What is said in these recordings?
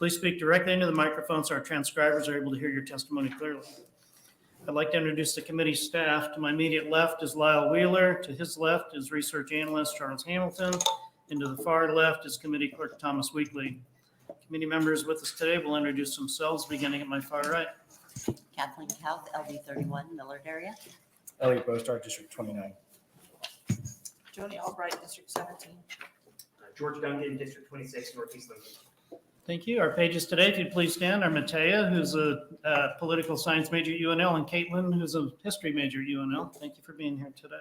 Please speak directly into the microphone so our transcribers are able to hear your testimony clearly. I'd like to introduce the committee staff. To my immediate left is Lyle Wheeler. To his left is research analyst Charles Hamilton. And to the far left is committee clerk Thomas Wheatley. Committee members with us today will introduce themselves, beginning at my far right. Kathleen Kauth, LD 31, Millard area. Elliot Bostar, District 29. Joni Albright, District 17. George Duncan, District 26, Northeast Lincoln. Thank you. Our pages today, if you'd please stand, are Matea, who's a political science major at UNL, and Caitlin, who's a history major at UNL. Thank you for being here today.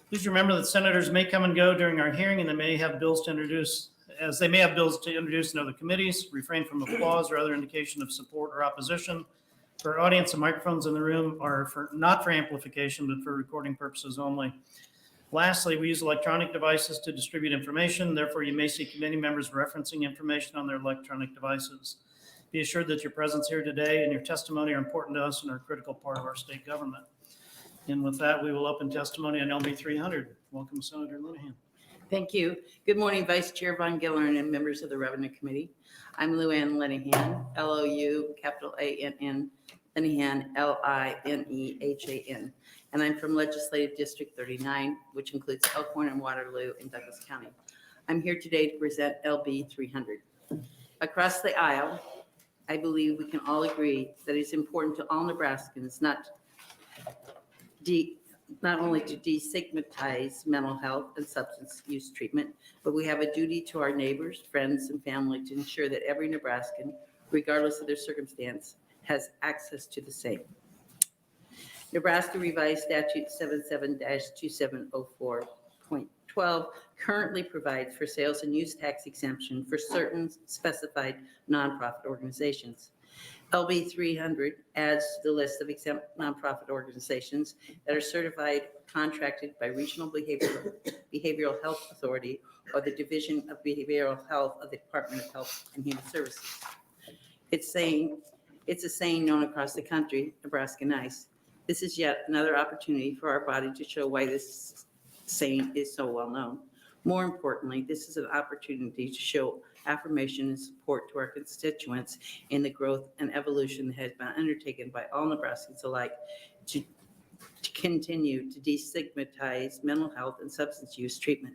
Please remember that senators may come and go during our hearing, and they may have bills to introduce, as they may have bills to introduce in other committees. Refrain from applause or other indication of support or opposition. For our audience, the microphones in the room are not for amplification, but for recording purposes only. Lastly, we use electronic devices to distribute information. Therefore, you may see committee members referencing information on their electronic devices. Be assured that your presence here today and your testimony are important to us and are a critical part of our state government. And with that, we will open testimony on LB 300. Welcome, Senator Linehan. Thank you. Good morning, Vice Chair Von Gillern and members of the Revenue Committee. I'm Luann Linehan, L-O-U, capital A-N-N, Linehan, L-I-N-E-H-A-N. And I'm from Legislative District 39, which includes Elkhorn and Waterloo in Douglas County. I'm here today to present LB 300. Across the aisle, I believe we can all agree that it's important to all Nebraskans not only to destigmatize mental health and substance use treatment, but we have a duty to our neighbors, friends, and family to ensure that every Nebraskan, regardless of their circumstance, has access to the same. Nebraska Revised Statute 77-2704.12 currently provides for sales and use tax exemption for certain specified nonprofit organizations. LB 300 adds to the list of exempt nonprofit organizations that are certified, contracted by Regional Behavioral Health Authority or the Division of Behavioral Health of the Department of Health and Human Services. It's a saying known across the country, Nebraska nice. This is yet another opportunity for our body to show why this saying is so well known. More importantly, this is an opportunity to show affirmation and support to our constituents in the growth and evolution that has been undertaken by all Nebraskans alike to continue to destigmatize mental health and substance use treatment.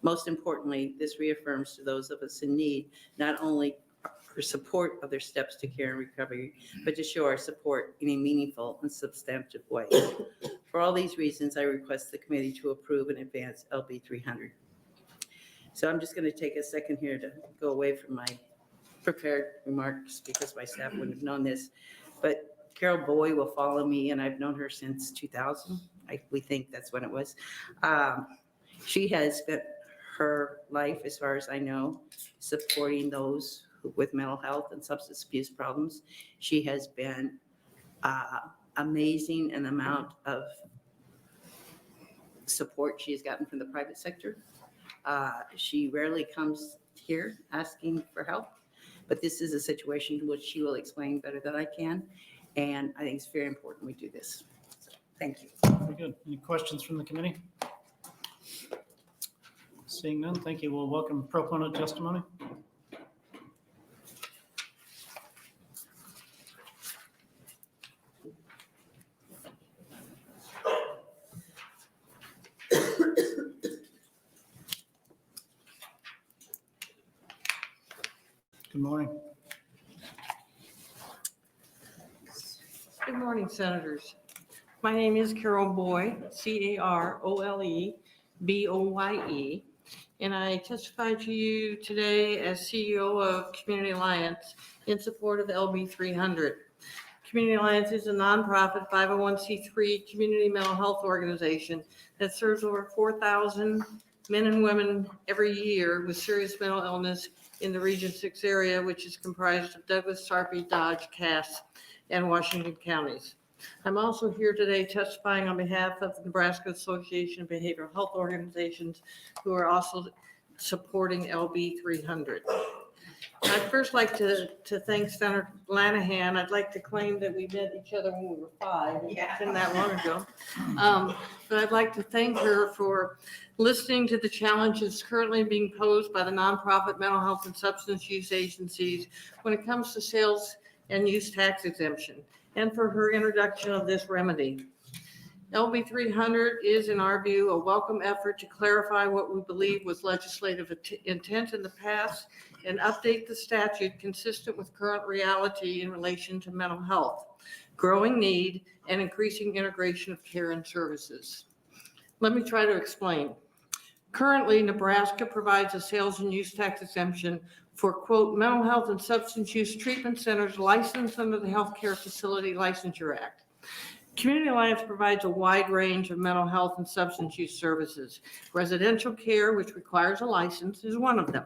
Most importantly, this reaffirms to those of us in need not only for support of their steps to care and recovery, but to show our support in a meaningful and substantive way. For all these reasons, I request the committee to approve and advance LB 300. So I'm just going to take a second here to go away from my prepared remarks because my staff wouldn't have known this. But Carol Boy will follow me, and I've known her since 2000. We think that's when it was. She has spent her life, as far as I know, supporting those with mental health and substance abuse problems. She has been amazing in the amount of support she has gotten from the private sector. She rarely comes here asking for help, but this is a situation which she will explain better than I can, and I think it's very important we do this. So, thank you. Very good. Any questions from the committee? Seeing none, thank you. We'll welcome proponent testimony. Good morning. Good morning, Senators. My name is Carol Boy, C-A-R-O-L-E-B-O-Y-E, and I testify to you today as CEO of Community Alliance in support of LB 300. Community Alliance is a nonprofit 501c3 community mental health organization that serves over 4,000 men and women every year with serious mental illness in the Region 6 area, which is comprised of Douglas, Sarpy, Dodge, Cass, and Washington counties. I'm also here today testifying on behalf of the Nebraska Association of Behavioral Health Organizations, who are also supporting LB 300. I'd first like to thank Senator Linehan. I'd like to claim that we met each other when we were 5. It's been that long ago. But I'd like to thank her for listening to the challenges currently being posed by the nonprofit mental health and substance use agencies when it comes to sales and use tax exemption, and for her introduction of this remedy. LB 300 is, in our view, a welcome effort to clarify what we believe was legislative intent in the past and update the statute consistent with current reality in relation to mental health, growing need, and increasing integration of care and services. Let me try to explain. Currently, Nebraska provides a sales and use tax exemption for, quote, mental health and substance use treatment centers licensed under the Healthcare Facility Licensure Act. Community Alliance provides a wide range of mental health and substance use services. Residential care, which requires a license, is one of them.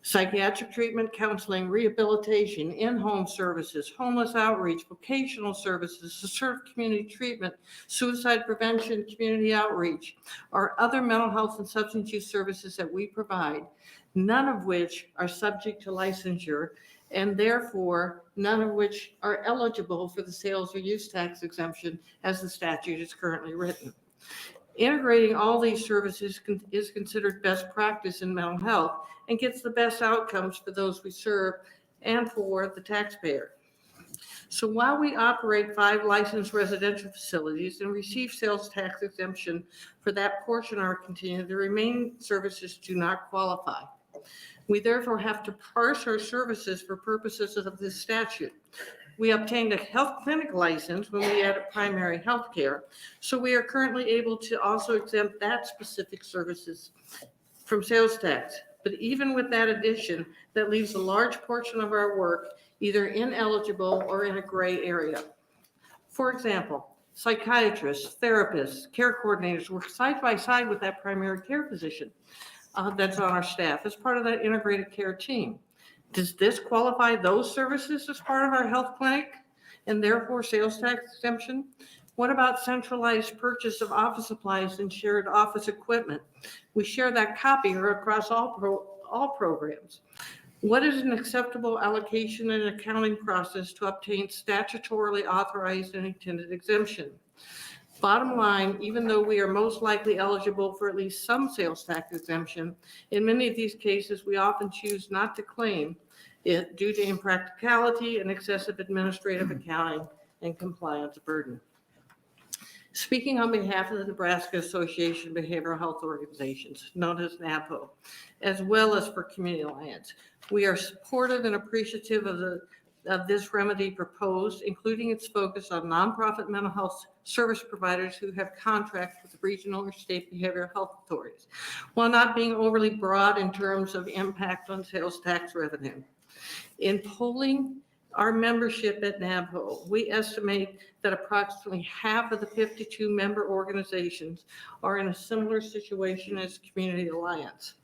Psychiatric treatment, counseling, rehabilitation, in-home services, homeless outreach, vocational services, assertive community treatment, suicide prevention, community outreach, are other mental health and substance use services that we provide, none of which are subject to licensure, and therefore none of which are eligible for the sales or use tax exemption as the statute is currently written. Integrating all these services is considered best practice in mental health and gets the best outcomes for those we serve and for the taxpayer. So while we operate 5 licensed residential facilities and receive sales tax exemption for that portion of our continuum, the remaining services do not qualify. We therefore have to parse our services for purposes of this statute. We obtained a health clinic license when we added primary health care, so we are currently able to also exempt that specific services from sales tax. But even with that addition, that leaves a large portion of our work either ineligible or in a gray area. For example, psychiatrists, therapists, care coordinators work side by side with that primary care physician that's on our staff as part of that integrated care team. Does this qualify those services as part of our health clinic and therefore sales tax exemption? What about centralized purchase of office supplies and shared office equipment? We share that copier across all programs. What is an acceptable allocation and accounting process to obtain statutorily authorized and intended exemption? Bottom line, even though we are most likely eligible for at least some sales tax exemption, in many of these cases, we often choose not to claim it due to impracticality and excessive administrative accounting and compliance burden. Speaking on behalf of the Nebraska Association of Behavioral Health Organizations, known as NAPO, as well as for Community Alliance, we are supportive and appreciative of this remedy proposed, including its focus on nonprofit mental health service providers who have contracts with regional or state behavioral health authorities, while not being overly broad in terms of impact on sales tax revenue. In polling our membership at NABHO, we estimate that approximately half of the 52 member organizations are in a similar situation as Community Alliance.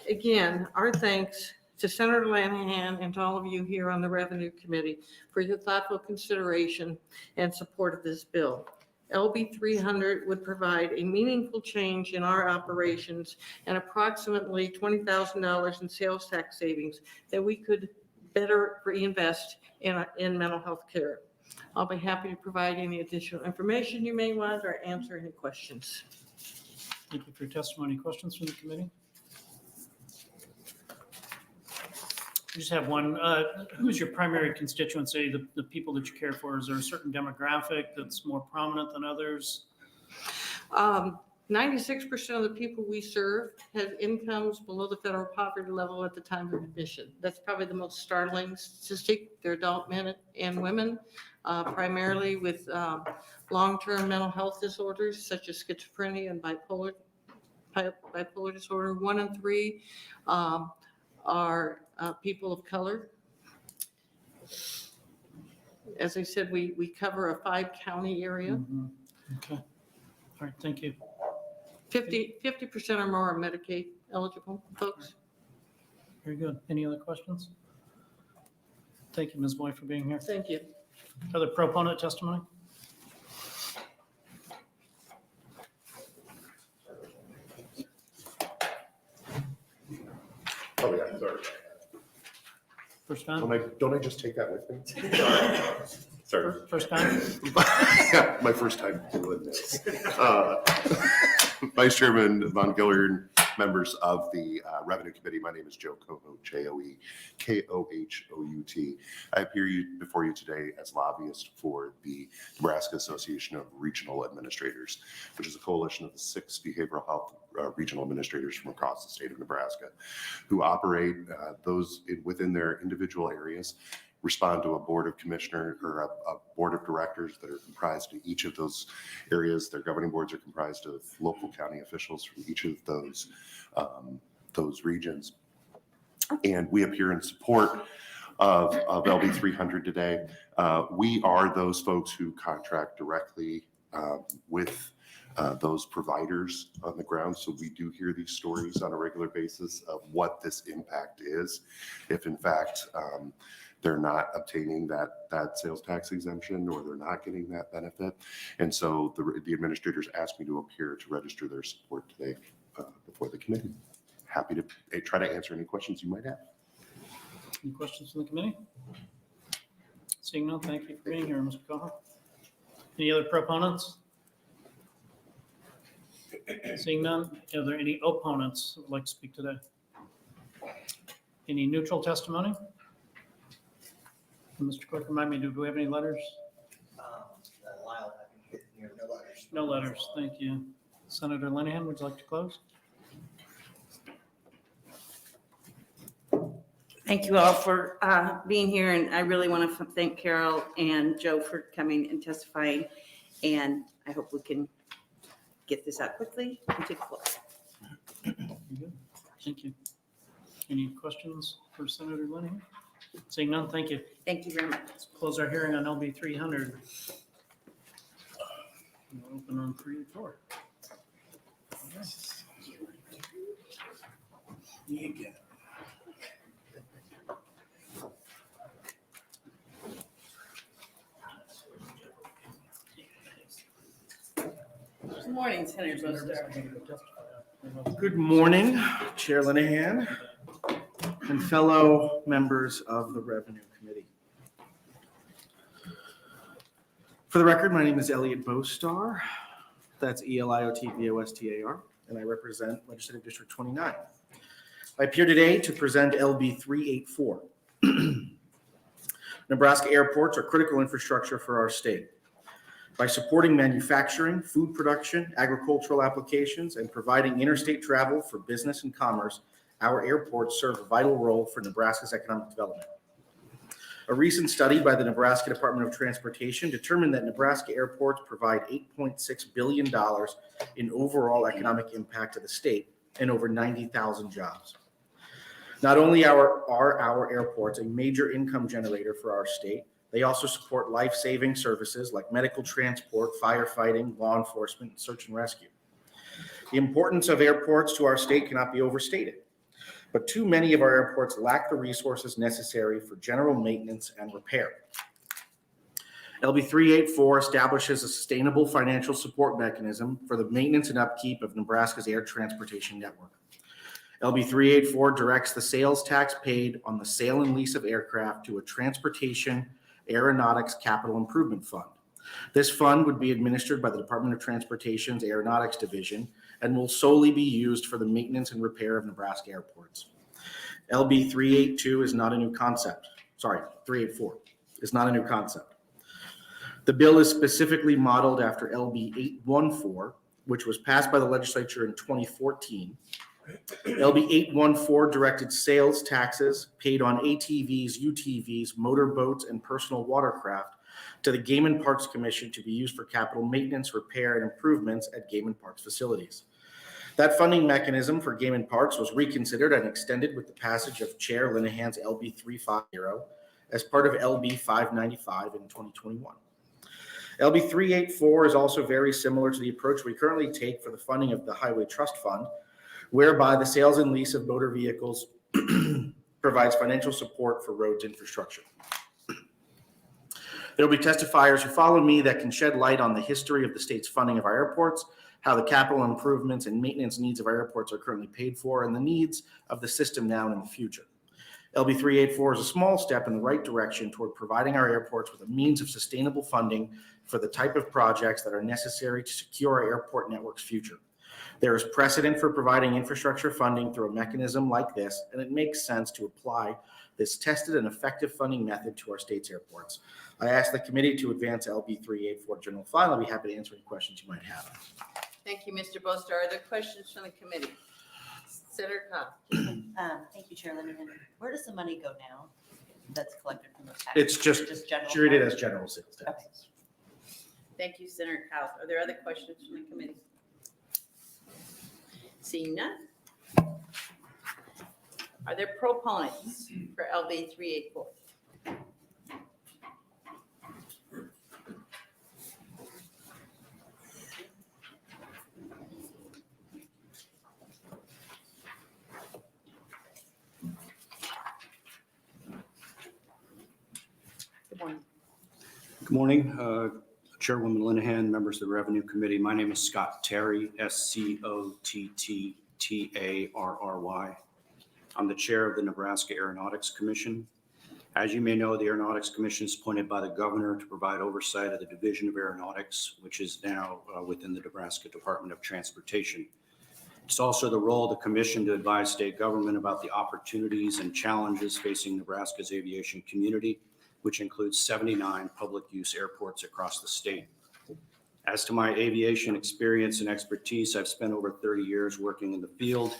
Again, our thanks to Senator Linehan and to all of you here on the Revenue Committee for your thoughtful consideration and support of this bill. LB 300 would provide a meaningful change in our operations and approximately $20,000 in sales tax savings that we could better reinvest in mental health care. I'll be happy to provide any additional information you may want or answer any questions. Thank you for your testimony. Questions from the committee? I just have one. Who's your primary constituency, the people that you care for? Is there a certain demographic that's more prominent than others? 96% of the people we serve have incomes below the federal poverty level at the time of admission. That's probably the most startling statistic. They're adult men and women, primarily with long-term mental health disorders such as schizophrenia and bipolar disorder. 1 in 3 are people of color. As I said, we cover a 5-county area. Mm-hmm. Okay. All right. Thank you. 50% or more are Medicaid eligible folks. Very good. Any other questions? Thank you, Ms. Boyd, for being here. Thank you. Other proponent testimony? Oh, yeah, sorry. First time? Don't I just take that with me? Sorry. First time? Yeah, my first time doing this. Vice Chairman Von Gillard, members of the Revenue Committee, my name is Joe Kohut, J-O-E-K-O-H-O-U-T. I appear before you today as lobbyist for the Nebraska Association of Regional Administrators, which is a coalition of the 6 behavioral health regional administrators from across the state of Nebraska who operate those within their individual areas, respond to a board of commissioners or a board of directors that are comprised of each of those areas. Their governing boards are comprised of local county officials from each of those regions. And we appear in support of LB 300 today. We are those folks who contract directly with those providers on the ground. So we do hear these stories on a regular basis of what this impact is. If in fact, they're not obtaining that sales tax exemption or they're not getting that benefit. And so the administrators asked me to appear to register their support today before the committee. Happy to try to answer any questions you might have. Any questions from the committee? Seeing none, thank you for being here, Mr. Koha. Any other proponents? Seeing none, are there any opponents who would like to speak today? Any neutral testimony? Mr. Clerk, remind me, do we have any letters? No letters, thank you. Senator Linehan, would you like to close? Thank you all for being here, and I really want to thank Carol and Joe for coming and testifying, and I hope we can get this out quickly and to the floor. Thank you. Any questions for Senator Linehan? Seeing none, thank you. Thank you very much. Let's close our hearing on LB 300. We'll open on 3 and 4. Good morning, Senator Bostar. Good morning, Chair Linehan and fellow members of the Revenue Committee. For the record, my name is Elliot Bostar. That's E-L-I-O-T-B-O-S-T-A-R, and I represent Legislative District 29. I appear today to present LB 384. Nebraska airports are critical infrastructure for our state. By supporting manufacturing, food production, agricultural applications, and providing interstate travel for business and commerce, our airports serve a vital role for Nebraska's economic development. A recent study by the Nebraska Department of Transportation determined that Nebraska airports provide $8.6 billion in overall economic impact to the state and over 90,000 jobs. Not only are our airports a major income generator for our state, they also support life-saving services like medical transport, firefighting, law enforcement, and search and rescue. The importance of airports to our state cannot be overstated, but too many of our airports lack the resources necessary for general maintenance and repair. LB 384 establishes a sustainable financial support mechanism for the maintenance and upkeep of Nebraska's air transportation network. LB 384 directs the sales tax paid on the sale and lease of aircraft to a Transportation Aeronautics Capital Improvement Fund. This fund would be administered by the Department of Transportation's Aeronautics Division and will solely be used for the maintenance and repair of Nebraska airports. LB 382 is not a new concept. 384 is not a new concept. The bill is specifically modeled after LB 814, which was passed by the legislature in 2014. LB 814 directed sales taxes paid on ATVs, UTVs, motorboats, and personal watercraft to the Game and Parks Commission to be used for capital maintenance, repair, and improvements at Game and Parks facilities. That funding mechanism for Game and Parks was reconsidered and extended with the passage of Chair Linehan's LB 350 as part of LB 595 in 2021. LB 384 is also very similar to the approach we currently take for the funding of the Highway Trust Fund, whereby the sales and lease of motor vehicles provides financial support for roads infrastructure. There will be testifiers who follow me that can shed light on the history of the state's funding of our airports, how the capital improvements and maintenance needs of our airports are currently paid for, and the needs of the system now and in the future. LB 384 is a small step in the right direction toward providing our airports with a means of sustainable funding for the type of projects that are necessary to secure our airport network's future. There is precedent for providing infrastructure funding through a mechanism like this, and it makes sense to apply this tested and effective funding method to our state's airports. I ask the committee to advance LB 384 general file. I'll be happy to answer any questions you might have. Thank you, Mr. Bostar. Are there questions from the committee? Senator Cobb. Thank you, Chair Linehan. Where does the money go now that's collected from the tax? It's just general treated fund? as general sales tax. Okay. Thank you, Senator Cobb. Are there other questions from the committee? Seeing none. Are there proponents for LB 384? Good morning. Good morning, Chairwoman Linehan, members of the Revenue Committee. My name is Scott Terry, Scottttarry. I'm the chair of the Nebraska Aeronautics Commission. As you may know, the Aeronautics Commission is appointed by the governor to provide oversight of the Division of Aeronautics, which is now within the Nebraska Department of Transportation. It's also the role of the commission to advise state government about the opportunities and challenges facing Nebraska's aviation community, which includes 79 public use airports across the state. As to my aviation experience and expertise, I've spent over 30 years working in the field.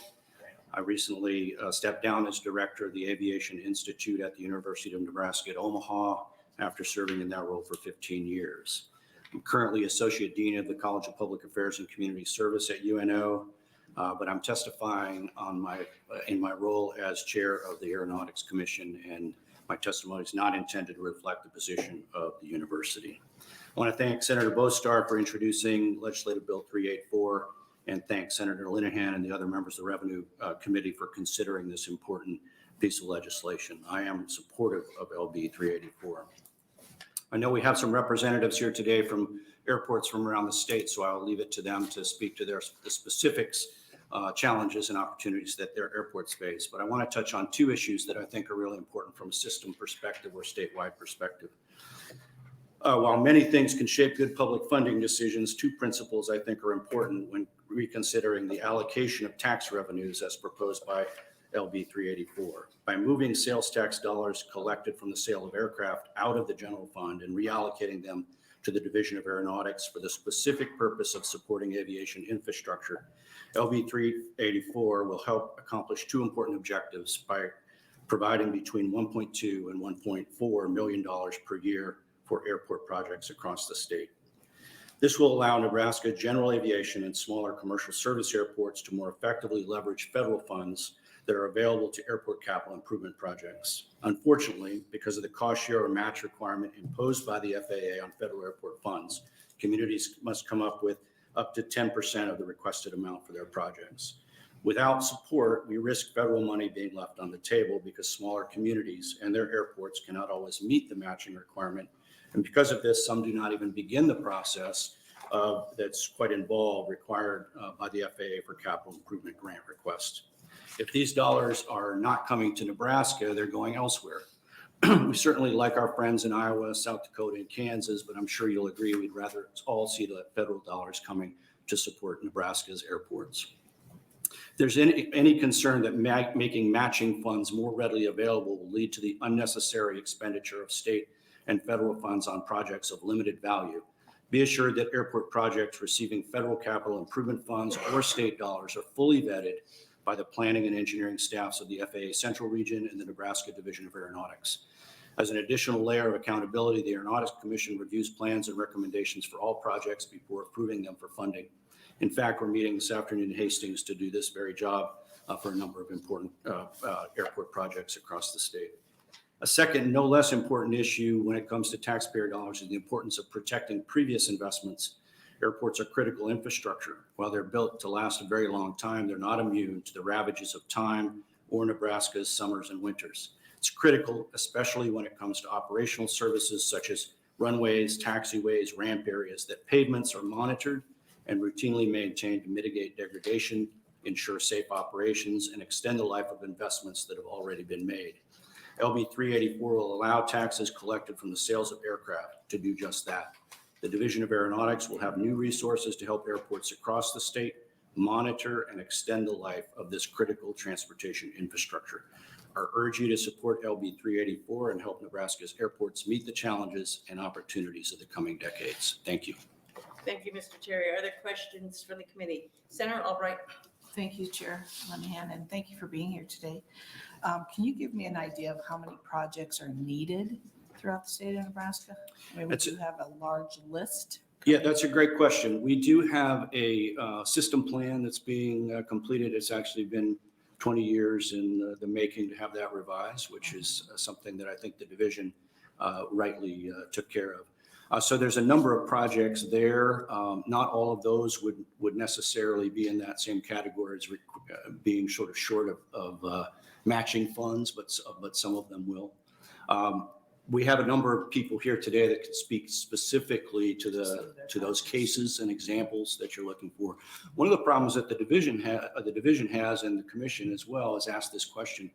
I recently stepped down as director of the Aviation Institute at the University of Nebraska at Omaha after serving in that role for 15 years. I'm currently Associate Dean of the College of Public Affairs and Community Service at UNO, but I'm testifying on in my role as chair of the Aeronautics Commission, and my testimony is not intended to reflect the position of the university. I want to thank Senator Bostar for introducing Legislative Bill 384, and thank Senator Linehan and the other members of the Revenue Committee for considering this important piece of legislation. I am supportive of LB 384. I know we have some representatives here today from airports from around the state, so I'll leave it to them to speak to the specifics, challenges and opportunities that their airports face. But I want to touch on two issues that I think are really important from a system perspective or statewide perspective. While many things can shape good public funding decisions, two principles I think are important when reconsidering the allocation of tax revenues as proposed by LB 384. By moving sales tax dollars collected from the sale of aircraft out of the general fund and reallocating them to the Division of Aeronautics for the specific purpose of supporting aviation infrastructure, LB 384 will help accomplish two important objectives by providing between $1.2 and $1.4 million per year for airport projects across the state. This will allow Nebraska general aviation and smaller commercial service airports to more effectively leverage federal funds that are available to airport capital improvement projects. Unfortunately, because of the cost share or match requirement imposed by the FAA on federal airport funds, communities must come up with up to 10% of the requested amount for their projects. Without support, we risk federal money being left on the table because smaller communities and their airports cannot always meet the matching requirement. And because of this, some do not even begin the process that's quite involved required by the FAA for capital improvement grant requests. If these dollars are not coming to Nebraska, they're going elsewhere. We certainly like our friends in Iowa, South Dakota, and Kansas, but I'm sure you'll agree we'd rather all see the federal dollars coming to support Nebraska's airports. If there's any concern that making matching funds more readily available will lead to the unnecessary expenditure of state and federal funds on projects of limited value, be assured that airport projects receiving federal capital improvement funds or state dollars are fully vetted by the planning and engineering staffs of the FAA Central Region and the Nebraska Division of Aeronautics. As an additional layer of accountability, the Aeronautics Commission reviews plans and recommendations for all projects before approving them for funding. In fact, we're meeting this afternoon in Hastings to do this very job for a number of important airport projects across the state. A second, no less important issue when it comes to taxpayer dollars is the importance of protecting previous investments. Airports are critical infrastructure. While they're built to last a very long time, they're not immune to the ravages of time or Nebraska's summers and winters. It's critical, especially when it comes to operational services such as runways, taxiways, ramp areas, that pavements are monitored and routinely maintained to mitigate degradation, ensure safe operations, and extend the life of investments that have already been made. LB 384 will allow taxes collected from the sales of aircraft to do just that. The Division of Aeronautics will have new resources to help airports across the state monitor and extend the life of this critical transportation infrastructure. I urge you to support LB 384 and help Nebraska's airports meet the challenges and opportunities of the coming decades. Thank you. Thank you, Mr. Terry. Are there questions from the committee? Senator Albright. Thank you, Chair Linehan, and thank you for being here today. Can you give me an idea of how many projects are needed throughout the state of Nebraska? I mean, we That's do have a large list. Yeah, that's a great question. We do have a system plan that's being completed. It's actually been 20 years in the making to have that revised, which is something that I think the division rightly took care of. So there's a number of projects there. Not all of those would necessarily be in that same category as being sort of short of matching funds, but some of them will. We have a number of people here today that can speak specifically to those cases and examples that you're looking for. One of the problems that the division has, and the commission as well, is asked this question.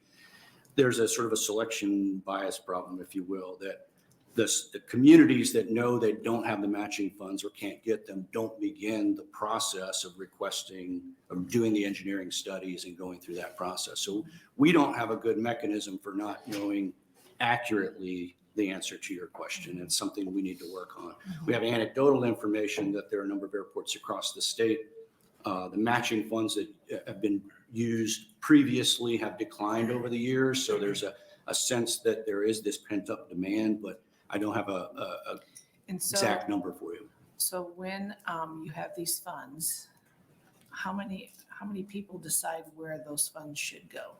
There's a sort of a selection bias problem, if you will, that the communities that know they don't have the matching funds or can't get them don't begin the process of requesting, of doing the engineering studies and going through that process. So we don't have a good mechanism for not knowing accurately the answer to your question. It's something we need to work on. We have anecdotal information that there are a number of airports across the state. The matching funds that have been used previously have declined over the years. So there's a sense that there is this pent up demand, but I don't have a exact number for you. So when you have these funds, how many people decide where those funds should go?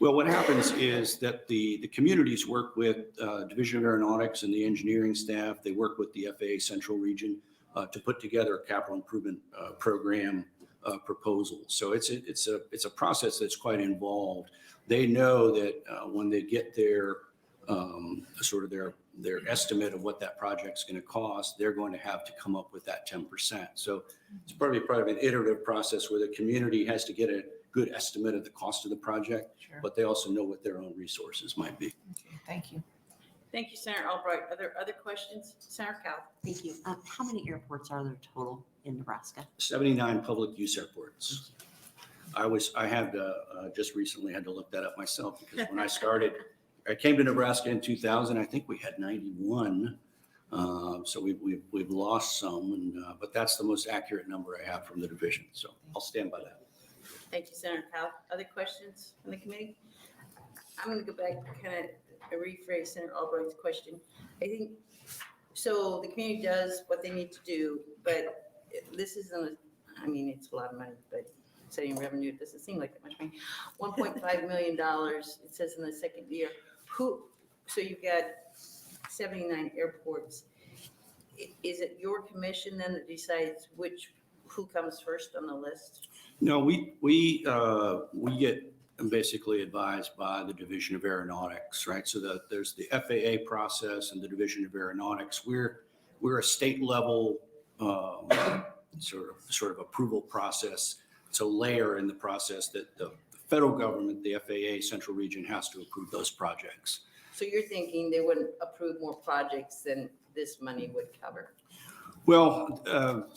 Well, what happens is that the communities work with Division of Aeronautics and the engineering staff. They work with the FAA Central Region to put together a capital improvement program proposal. So it's a process that's quite involved. They know that when they get their sort of their estimate of what that project's going to cost, they're going to have to come up with that 10%. So it's probably part of an iterative process where the community has to get a good estimate of the cost of the project, Sure. but they also know what their own resources might be. Okay, thank you. Thank you, Senator Albright. Are there other questions? Senator Cal. Thank you. How many airports are there total in Nebraska? 79 public use airports. I had just recently had to look that up myself because when I came to Nebraska in 2000, I think we had 91. So we've lost some, but that's the most accurate number I have from the division. So I'll stand by that. Thank you, Senator Cal. Other questions from the committee? I'm going to go back and kind of rephrase Senator Albright's question. I think, so the community does what they need to do, but this isn't, it's a lot of money, but setting revenue, it doesn't seem like that much money. $1.5 million, it says in the second year. So you've got 79 airports. Is it your commission then that decides who comes first on the list? No, we get basically advised by the Division of Aeronautics, right? So that there's the FAA process and the Division of Aeronautics. We're a state level sort of approval process. It's a layer in the process that the federal government, the FAA Central Region, has to approve those projects. So you're thinking they wouldn't approve more projects than this money would cover? Well,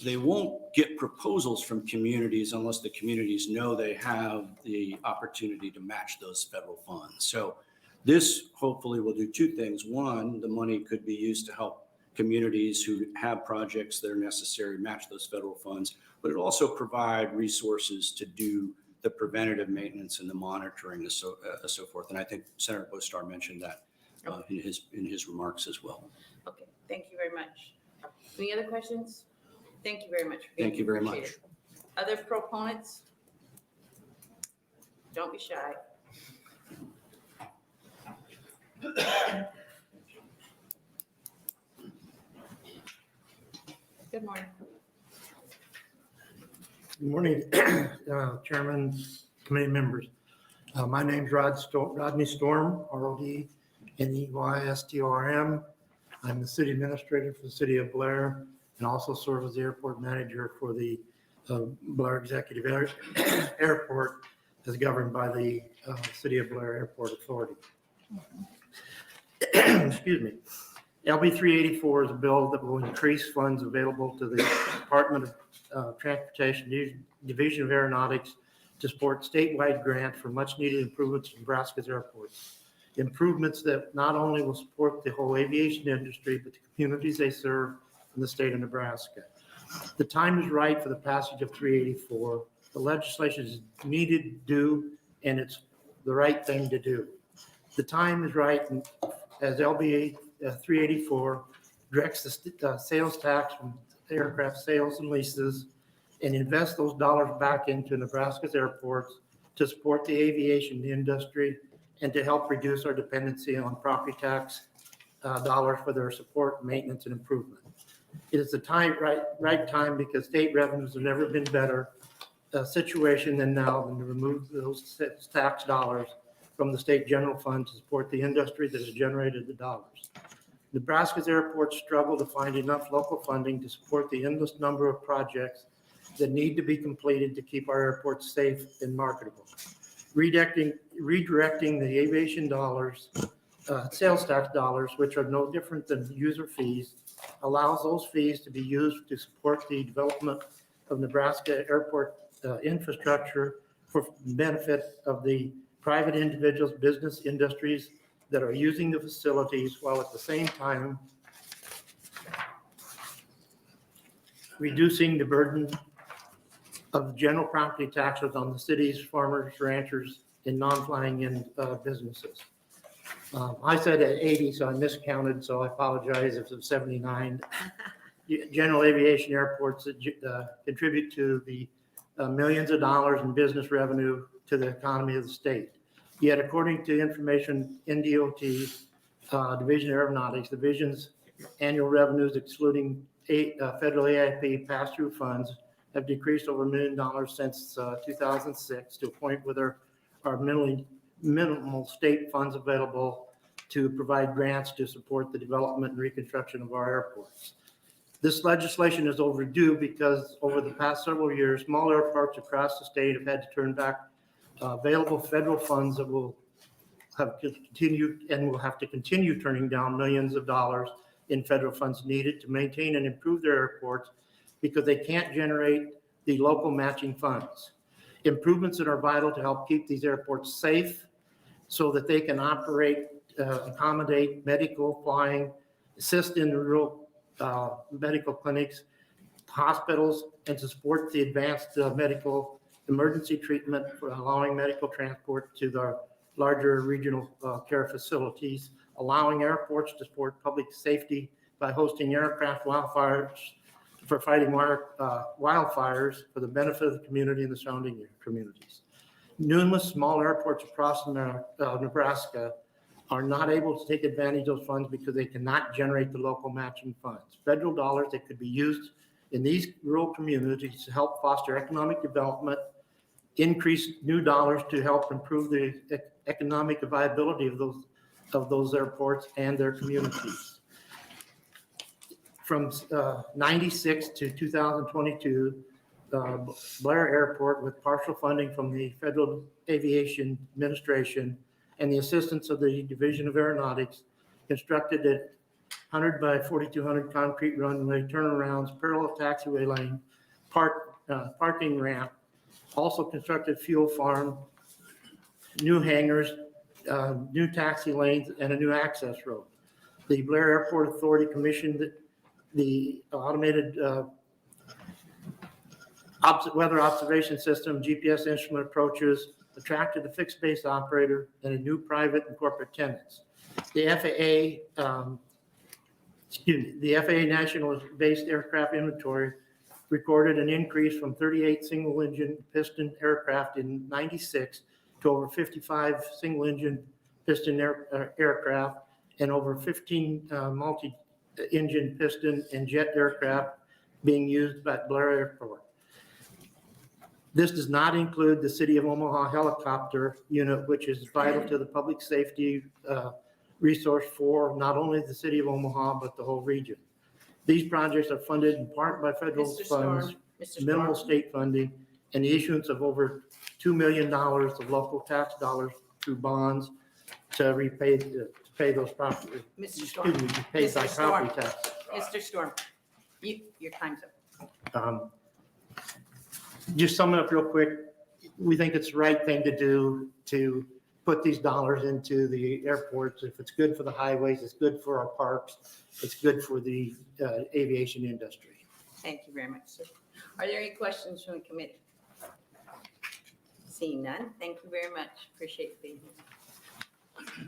they won't get proposals from communities unless the communities know they have the opportunity to match those federal funds. So this hopefully will do two things. One, the money could be used to help communities who have projects that are necessary match those federal funds, but it also provide resources to do the preventative maintenance and the monitoring and so forth. And I think Senator Bostar mentioned that in his remarks as well. Okay, thank you very much. Any other questions? Thank you very much. For being Thank you very here. much. Other proponents? Don't be shy. Good morning. Good morning, Chairman, committee members. My name's Rodney Storm, RODNEYSTORM. I'm the city administrator for the city of Blair, and also serve as the airport manager for the Blair Executive Airport as governed by the City of Blair Airport Authority. Excuse me. LB 384 is a bill that will increase funds available to the Department of Transportation Division of Aeronautics to support statewide grant for much needed improvements in Nebraska's airports. Improvements that not only will support the whole aviation industry, but the communities they serve in the state of Nebraska. The time is right for the passage of 384. The legislation is needed, due, and it's the right thing to do. The time is right as LBA 384 directs the sales tax from aircraft sales and leases and invest those dollars back into Nebraska's airports to support the aviation industry and to help reduce our dependency on property tax dollars for their support, maintenance, and improvement. It is the right time because state revenues have never been better situation than now than to remove those tax dollars from the state general fund to support the industry that has generated the dollars. Nebraska's airports struggle to find enough local funding to support the endless number of projects that need to be completed to keep our airports safe and marketable. Redirecting the aviation dollars, sales tax dollars, which are no different than user fees, allows those fees to be used to support the development of Nebraska airport infrastructure for benefit of the private individuals, business industries that are using the facilities, while at the same time reducing the burden of general property taxes on the city's farmers, ranchers, and non-flying in businesses. I said at 80, so I miscounted, so I apologize if it's 79. General aviation airports contribute to the millions of dollars in business revenue to the economy of the state. Yet, according to information NDOT, Division of Aeronautics, the division's annual revenues excluding federal AIP pass-through funds have decreased over $1 million since 2006 to a point where there are minimal state funds available to provide grants to support the development and reconstruction of our airports. This legislation is overdue because over the past several years, small airports across the state have had to turn back available federal funds that will have continued and will have to continue turning down millions of dollars in federal funds needed to maintain and improve their airports because they can't generate the local matching funds. Improvements that are vital to help keep these airports safe so that they can operate, accommodate medical flying, assist in the rural medical clinics, hospitals, and to support the advanced medical emergency treatment for allowing medical transport to the larger regional care facilities, allowing airports to support public safety by hosting aircraft wildfires for fighting wildfires for the benefit of the community and the surrounding communities. Numerous small airports across Nebraska are not able to take advantage of those funds because they cannot generate the local matching funds. Federal dollars that could be used in these rural communities to help foster economic development, increase new dollars to help improve the economic viability of those airports and their communities. From 96 to 2022, Blair Airport, with partial funding from the Federal Aviation Administration and the assistance of the Division of Aeronautics, constructed a 100 by 4,200 concrete runway, turnarounds, parallel taxiway lane, parking ramp, also constructed fuel farm, new hangars, new taxi lanes, and a new access road. The Blair Airport Authority commissioned the automated weather observation system, GPS instrument approaches, attracted a fixed base operator, and a new private and corporate tenants. The FAA National Based Aircraft Inventory recorded an increase from 38 single engine piston aircraft in 96 to over 55 single engine piston aircraft and over 15 multi-engine piston and jet aircraft being used at Blair Airport. This does not include the City of Omaha helicopter unit, which is vital to the public safety resource for not only the City of Omaha, but the whole region. These projects are funded in part by federal Mr. Storm, funds, Mr. minimal Storm, state funding, and the issuance of over $2 million of local tax dollars through bonds to pay those property. Mr. Storm, Paid by Mr. Storm. property tax. Mr. Storm, your time's up. Just summing up real quick, we think it's the right thing to do to put these dollars into the airports. If it's good for the highways, it's good for our parks, it's good for the aviation industry. Thank you very much, sir. Are there any questions from the committee? Seeing none, thank you very much. Appreciate you being here.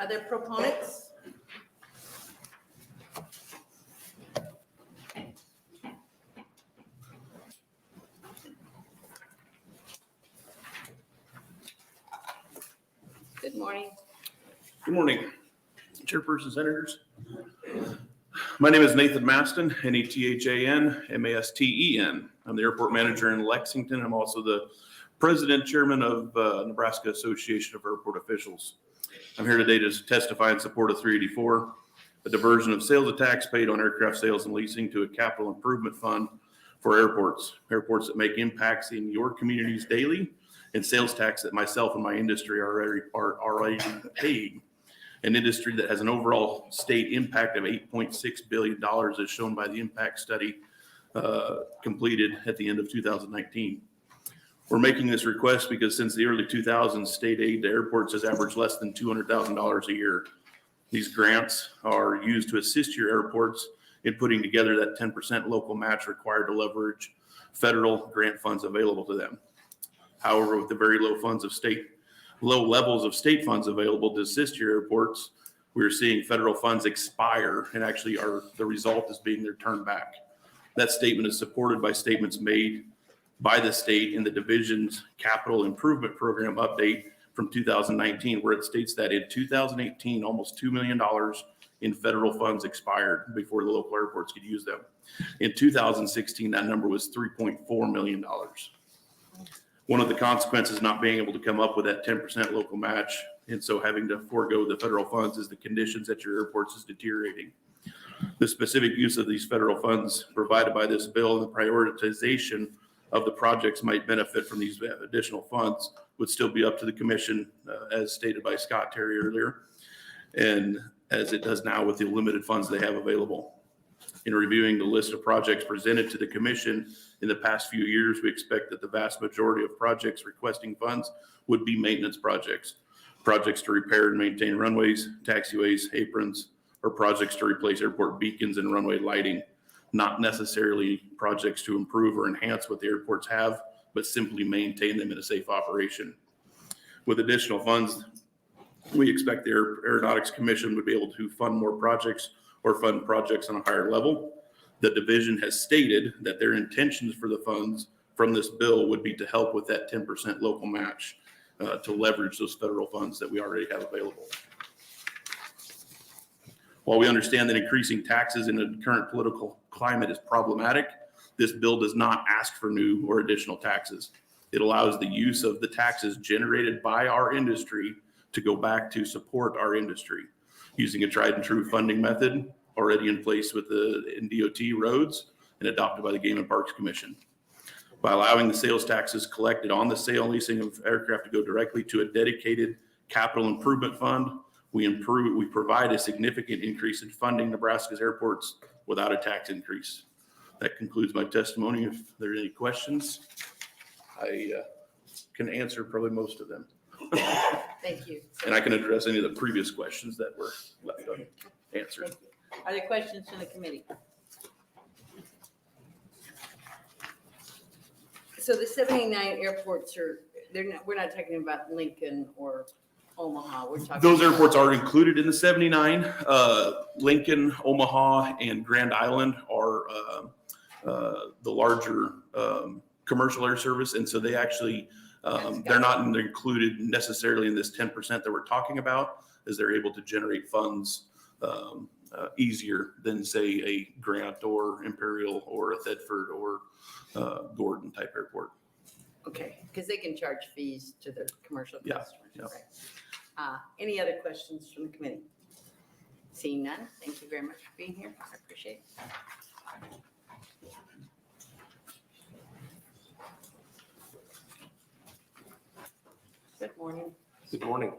Other proponents? Good morning. Good morning, Chairperson, Senators. My name is Nathan Maston, Nethan, Masten. I'm the airport manager in Lexington. I'm also the president chairman of Nebraska Association of Airport Officials. I'm here today to testify in support of 384, a diversion of sales tax paid on aircraft sales and leasing to a capital improvement fund for airports that make impacts in your communities daily, and sales tax that myself and my industry are already paying. An industry that has an overall state impact of $8.6 billion as shown by the impact study completed at the end of 2019. We're making this request because since the early 2000s, state aid to airports has averaged less than $200,000 a year. These grants are used to assist your airports in putting together that 10% local match required to leverage federal grant funds available to them. However, with the very low levels of state funds available to assist your airports, we're seeing federal funds expire, and actually the result is being they're turned back. That statement is supported by statements made by the state in the division's capital improvement program update from 2019, where it states that in 2018, almost $2 million in federal funds expired before the local airports could use them. In 2016, that number was $3.4 million. One of the consequences not being able to come up with that 10% local match, and so having to forego the federal funds, is the conditions at your airports is deteriorating. The specific use of these federal funds provided by this bill and the prioritization of the projects might benefit from these additional funds would still be up to the commission, as stated by Scott Terry earlier, and as it does now with the limited funds they have available. In reviewing the list of projects presented to the commission in the past few years, we expect that the vast majority of projects requesting funds would be maintenance projects to repair and maintain runways, taxiways, aprons, or projects to replace airport beacons and runway lighting, not necessarily projects to improve or enhance what the airports have, but simply maintain them in a safe operation. With additional funds, we expect the Aeronautics Commission would be able to fund more projects or fund projects on a higher level. The division has stated that their intentions for the funds from this bill would be to help with that 10% local match, to leverage those federal funds that we already have available. While we understand that increasing taxes in the current political climate is problematic, this bill does not ask for new or additional taxes. It allows the use of the taxes generated by our industry to go back to support our industry, using a tried and true funding method already in place with the NDOT roads and adopted by the Game and Parks Commission. By allowing the sales taxes collected on the sale and leasing of aircraft to go directly to a dedicated capital improvement fund, we provide a significant increase in funding Nebraska's airports without a tax increase. That concludes my testimony. If there are any questions, I can answer probably most of them. Thank you. And I can address any of the previous questions that were left unanswered. Thank you. Are there questions from the committee? So the 79 airports we're not talking about Lincoln or Omaha. We're talking Those airports are included in the 79. Lincoln, Omaha, and Grand Island are the larger commercial air service. And so they actually, they're not included necessarily in this 10% that we're talking about, as they're able to generate funds easier than, say, a Grant or Imperial or a Thedford or Gordon type airport. Okay, because they can charge fees to their commercial Yeah, customers. yeah. Right. Any other questions from the committee? Seeing none, thank you very much for being here. I appreciate it. Good morning. Good morning.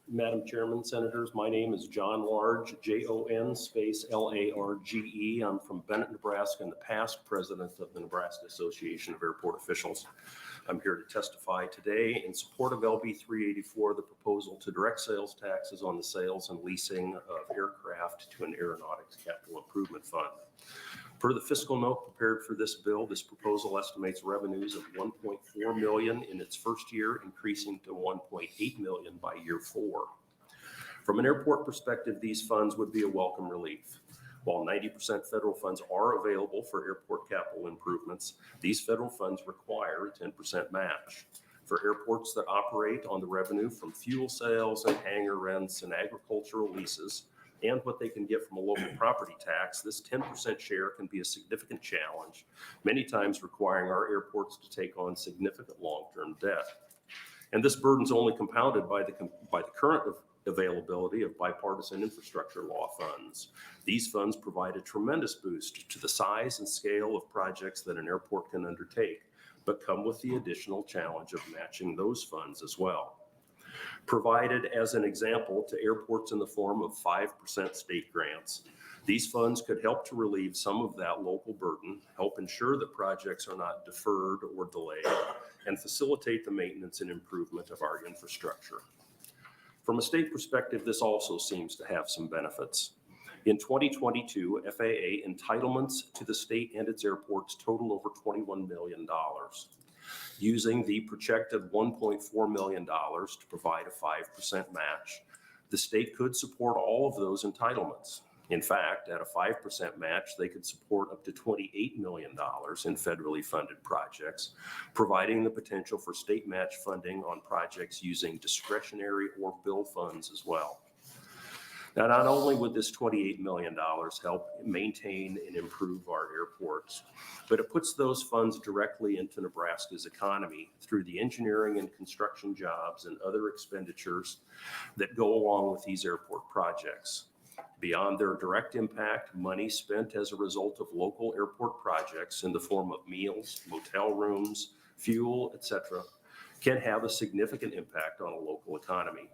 Madam Chairman, Senators, my name is John Large, Jon space Large. I'm from Bennett, Nebraska, and the past president of the Nebraska Association of Airport Officials. I'm here to testify today in support of LB 384, the proposal to direct sales taxes on the sales and leasing of aircraft to an aeronautics capital improvement fund. Per the fiscal note prepared for this bill, this proposal estimates revenues of $1.4 million in its first year, increasing to $1.8 million by year 4. From an airport perspective, these funds would be a welcome relief. While 90% federal funds are available for airport capital improvements, these federal funds require a 10% match. For airports that operate on the revenue from fuel sales and hangar rents and agricultural leases, and what they can get from a local property tax, this 10% share can be a significant challenge, many times requiring our airports to take on significant long-term debt. And this burden is only compounded by the current availability of bipartisan infrastructure law funds. These funds provide a tremendous boost to the size and scale of projects that an airport can undertake, but come with the additional challenge of matching those funds as well. Provided as an example to airports in the form of 5% state grants. These funds could help to relieve some of that local burden, help ensure that projects are not deferred or delayed, and facilitate the maintenance and improvement of our infrastructure. From a state perspective, this also seems to have some benefits. In 2022, FAA entitlements to the state and its airports total over $21 million. Using the projected $1.4 million to provide a 5% match, the state could support all of those entitlements. In fact, at a 5% match, they could support up to $28 million in federally funded projects, providing the potential for state match funding on projects using discretionary or bill funds as well. Now, not only would this $28 million help maintain and improve our airports, but it puts those funds directly into Nebraska's economy through the engineering and construction jobs and other expenditures that go along with these airport projects. Beyond their direct impact, money spent as a result of local airport projects in the form of meals, motel rooms, fuel, etc., can have a significant impact on a local economy.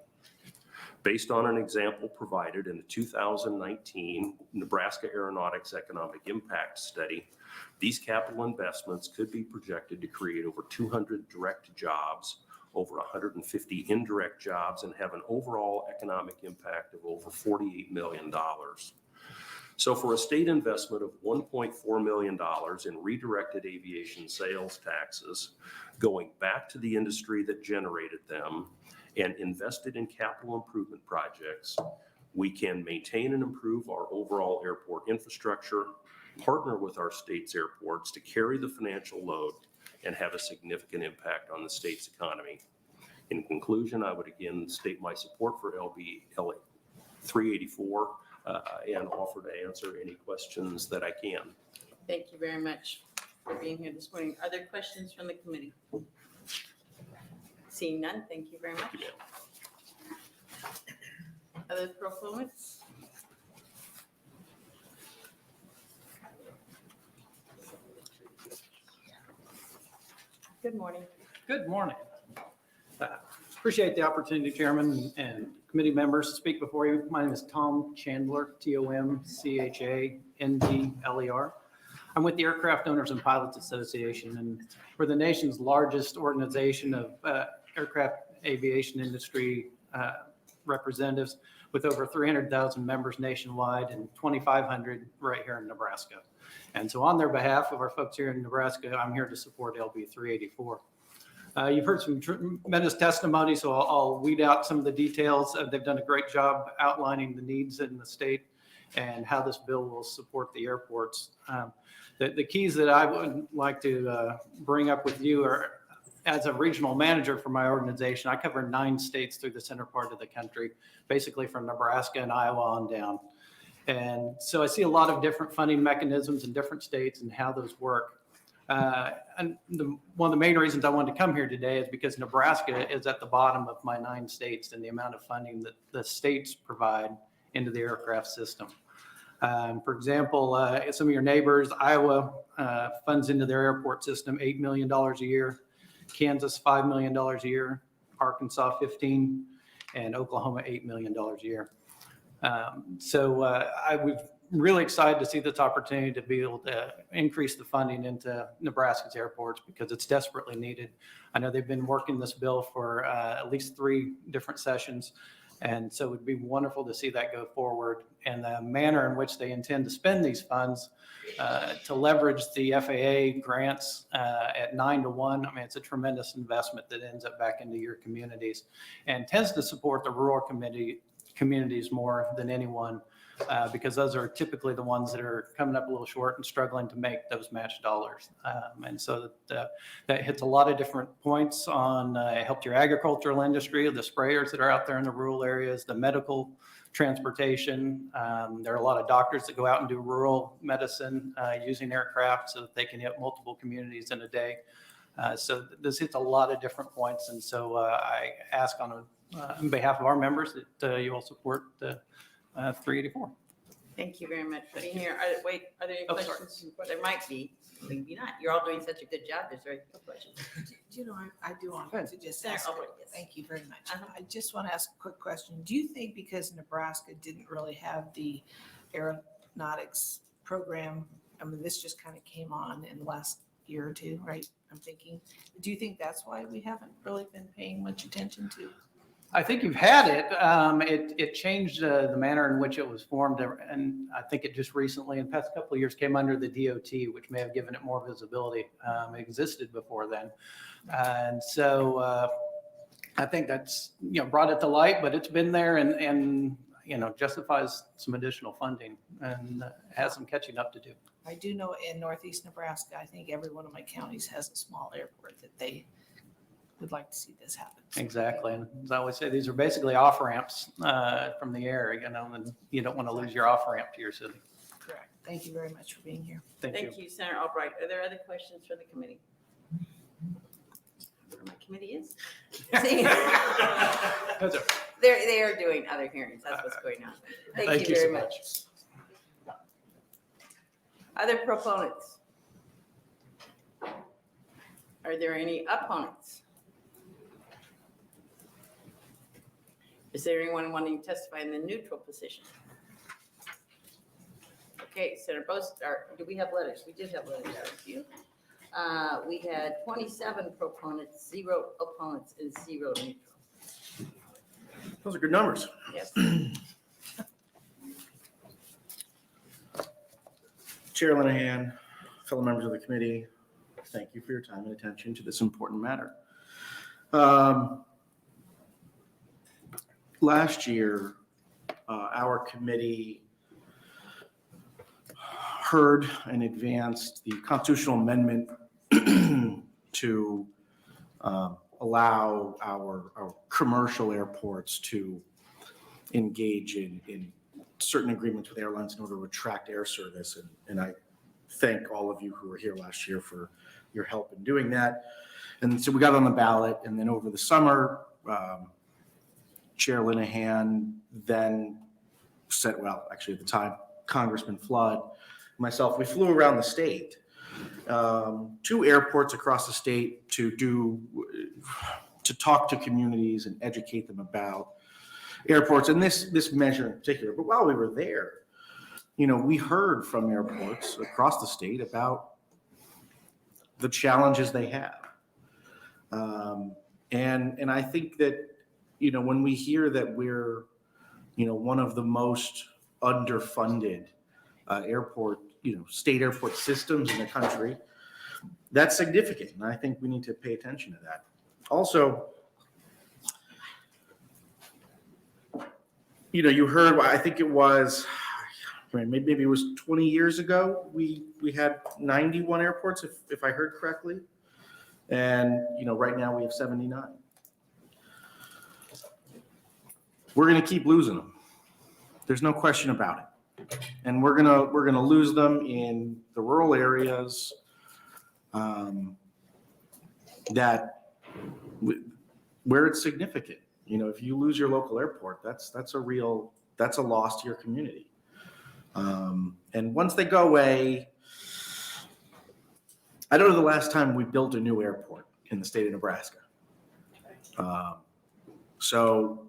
Based on an example provided in the 2019 Nebraska Aeronautics Economic Impact Study, these capital investments could be projected to create over 200 direct jobs, over 150 indirect jobs, and have an overall economic impact of over $48 million. So for a state investment of $1.4 million in redirected aviation sales taxes, going back to the industry that generated them, and invested in capital improvement projects, we can maintain and improve our overall airport infrastructure, partner with our state's airports to carry the financial load, and have a significant impact on the state's economy. In conclusion, I would again state my support for LB 384 and offer to answer any questions that I can. Thank you very much for being here this morning. Are there questions from the committee? Seeing none, thank you very much. Other proponents? Good morning. Good morning. Appreciate the opportunity, Chairman and committee members, to speak before you. My name is Tom Chandler, TOMCHANDLER. I'm with the Aircraft Owners and Pilots Association, and we're the nation's largest organization of aircraft aviation industry representatives with over 300,000 members nationwide and 2,500 right here in Nebraska. And so on their behalf of our folks here in Nebraska, I'm here to support LB 384. You've heard some tremendous testimony, so I'll weed out some of the details. They've done a great job outlining the needs in the state and how this bill will support the airports. The keys that I would like to bring up with you are, as a regional manager for my organization, I cover 9 states through the center part of the country, basically from Nebraska and Iowa on down. And so I see a lot of different funding mechanisms in different states and how those work. And one of the main reasons I wanted to come here today is because Nebraska is at the bottom of my 9 states in the amount of funding that the states provide into the aircraft system. For example, some of your neighbors, Iowa funds into their airport system $8 million a year, Kansas $5 million a year, Arkansas 15, and Oklahoma $8 million a year. I was really excited to see this opportunity to be able to increase the funding into Nebraska's airports because it's desperately needed. I know they've been working this bill for at least 3 different sessions. And so it would be wonderful to see that go forward and the manner in which they intend to spend these funds to leverage the FAA grants at 9-to-1. I mean, it's a tremendous investment that ends up back into your communities and tends to support the rural communities more than anyone because those are typically the ones that are coming up a little short and struggling to make those match dollars. And so that hits a lot of different points on helped your agricultural industry, the sprayers that are out there in the rural areas, the medical transportation. There are a lot of doctors that go out and do rural medicine using aircraft so that they can hit multiple communities in a day. So this hits a lot of different points. And so I ask on behalf of our members that you will support the 384. Thank you very much for being here. Are there any Oh, sorry. questions? Well, there might be, maybe not. You're all doing such a good job. Is there any questions? Do you know, I do want Good. to just Senator ask, Albright, yes. thank you very much. Uh-huh. I just want to ask a quick question. Do you think because Nebraska didn't really have the aeronautics program, I mean, this just kind of came on in the last year or two, right? I'm thinking, do you think that's why we haven't really been paying much attention to? I think you've had it. It changed the manner in which it was formed. And I think it just recently, in the past couple of years, came under the DOT, which may have given it more visibility. It existed before then. And so I think that's, brought it to light, but it's been there and justifies some additional funding and has some catching up to do. I do know in Northeast Nebraska, I think every one of my counties has a small airport that they would like to see this happen. Exactly. And as I always say, these are basically off ramps from the air, and you don't want to lose your off ramp to your city. Correct. Thank you very much for being here. Thank you. Thank you, Senator Albright. Are there other questions for the committee? Where my committee is? See? They are doing other hearings. That's what's going on. Thank you very much. Other proponents? Are there any opponents? Is there anyone wanting to testify in the neutral position? Okay, Senator Bostar, do we have letters? We did have letters out of you. We had 27 proponents, 0 opponents, and 0 neutral. Those are good numbers. Yes. Chair Linehan, fellow members of the committee, thank you for your time and attention to this important matter. Last year, our committee heard and advanced the constitutional amendment to allow our commercial airports to engage in certain agreements with airlines in order to attract air service. And I thank all of you who were here last year for your help in doing that. And so we got on the ballot, and then over the summer, Chair Linehan then said, well, actually at the time, Congressman Flood, myself, we flew around the state to airports across the state to talk to communities and educate them about airports and this measure in particular. But while we were there, we heard from airports across the state about the challenges they have. And I think that, when we hear that we're, one of the most underfunded airport, state airport systems in the country, that's significant. And I think we need to pay attention to that. Also, you heard, I think it was, maybe it was 20 years ago, we had 91 airports, if I heard correctly. And, right now we have 79. We're going to keep losing them. There's no question about it. And we're gonna lose them in the rural areas that where it's significant. You know, if you lose your local airport, that's a loss to your community. And once they go away, I don't know the last time we built a new airport in the state of Nebraska. So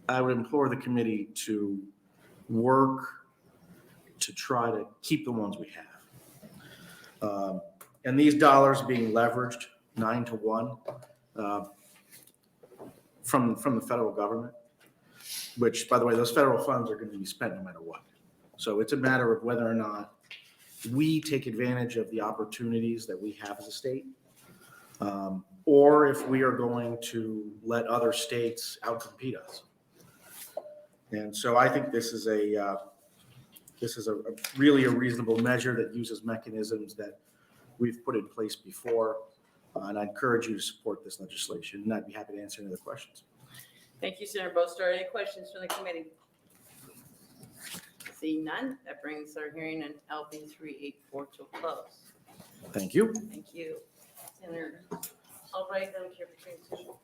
I would implore the committee to work to try to keep the ones we have. And these dollars being leveraged 9-to-1 from the federal government, which, by the way, those federal funds are going to be spent no matter what. So it's a matter of whether or not we take advantage of the opportunities that we have as a state, or if we are going to let other states outcompete us. And so I think this is a really a reasonable measure that uses mechanisms that we've put in place before. And I encourage you to support this legislation, and I'd be happy to answer any other questions. Thank you, Senator Bostar. Any questions from the committee? Seeing none, that brings our hearing on LB 384 to a close. Thank you. Thank you. Senator Albright, I don't care for transition.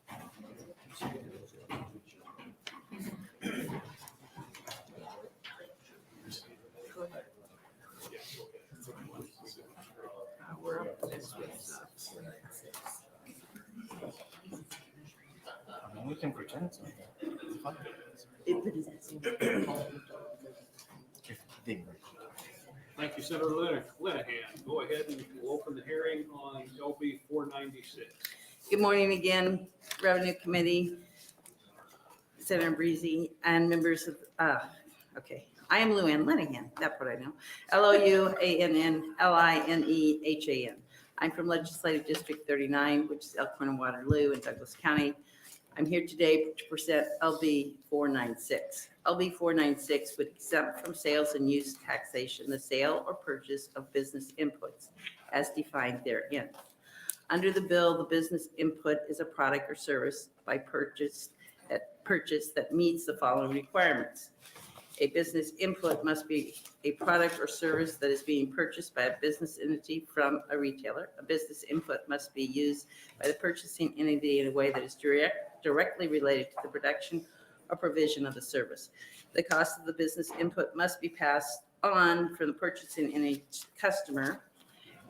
We can pretend it's Thank you, Senator Linehan. Go ahead and we'll open the hearing on LB 496. Good morning again, Revenue Committee, Senator Breezy, and members of, okay. I am Luann Linehan, that's what I know. Louannlinehan. I'm from Legislative District 39, which is Elkhorn and Waterloo in Douglas County. I'm here today to present LB 496. LB 496 would exempt from sales and use taxation the sale or purchase of business inputs as defined therein. Under the bill, the business input is a product or service by purchase that meets the following requirements. A business input must be a product or service that is being purchased by a business entity from a retailer. A business input must be used by the purchasing entity in a way that is directly related to the production or provision of the service. The cost of the business input must be passed on from the purchasing entity to customer,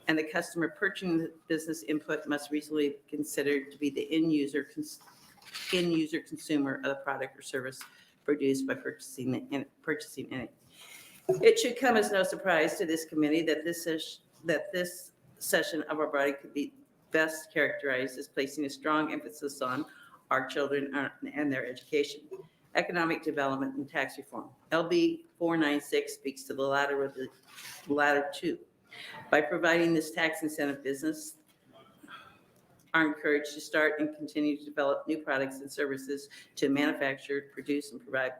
and the customer purchasing the business input must reasonably be considered to be the end user consumer of the product or service produced by purchasing entity. It should come as no surprise to this committee that this session of our body could be best characterized as placing a strong emphasis on our children and their education, economic development, and tax reform. LB 496 speaks to the latter of the latter two. By providing this tax incentive, business are encouraged to start and continue to develop new products and services to manufacture, produce, and provide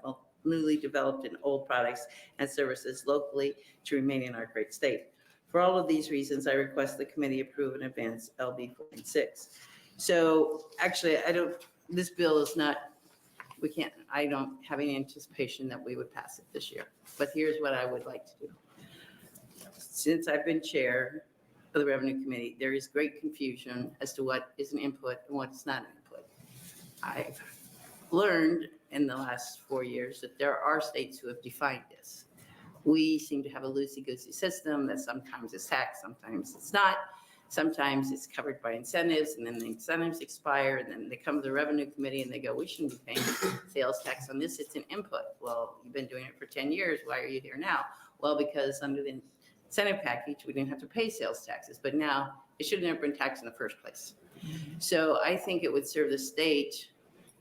newly developed and old products and services locally to remain in our great state. For all of these reasons, I request the committee approve and advance LB 496. So actually, this bill is not, I don't have any anticipation that we would pass it this year. But here's what I would like to do. Since I've been chair of the Revenue Committee, there is great confusion as to what is an input and what is not an input. I've learned in the last 4 years that there are states who have defined this. We seem to have a loosey-goosey system that sometimes is taxed, sometimes it's not. Sometimes it's covered by incentives, and then the incentives expire, and then they come to the Revenue Committee and they go, we shouldn't be paying sales tax on this, it's an input. Well, you've been doing it for 10 years, why are you here now? Well, because under the incentive package, we didn't have to pay sales taxes, but now it should have never been taxed in the first place. So I think it would serve the state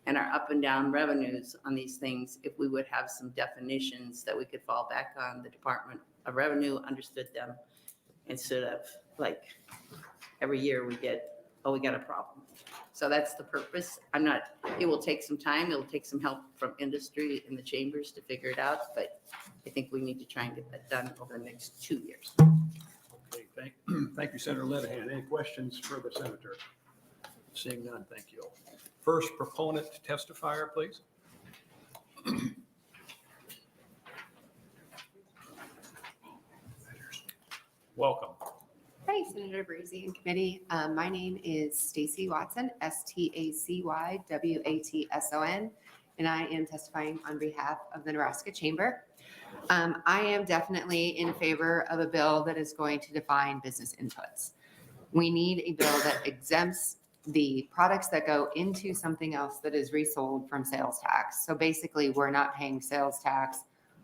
and our up and down revenues on these things if we would have some definitions that we could fall back on. The Department of Revenue understood them instead of like every year we get, oh, we got a problem. So that's the purpose. It will take some time. It'll take some help from industry and the chambers to figure it out, but I think we need to try and get that done over the next 2 years. Okay, thank you, Senator Linehan. Any questions for the senator? Seeing none, thank you. First proponent testifier, please. Welcome. Hi, Senator Breezy and committee. My name is Stacy Watson, STACY-WATSON, and I am testifying on behalf of the Nebraska Chamber. I am definitely in favor of a bill that is going to define business inputs. We need a bill that exempts the products that go into something else that is resold from sales tax. So basically, we're not paying sales tax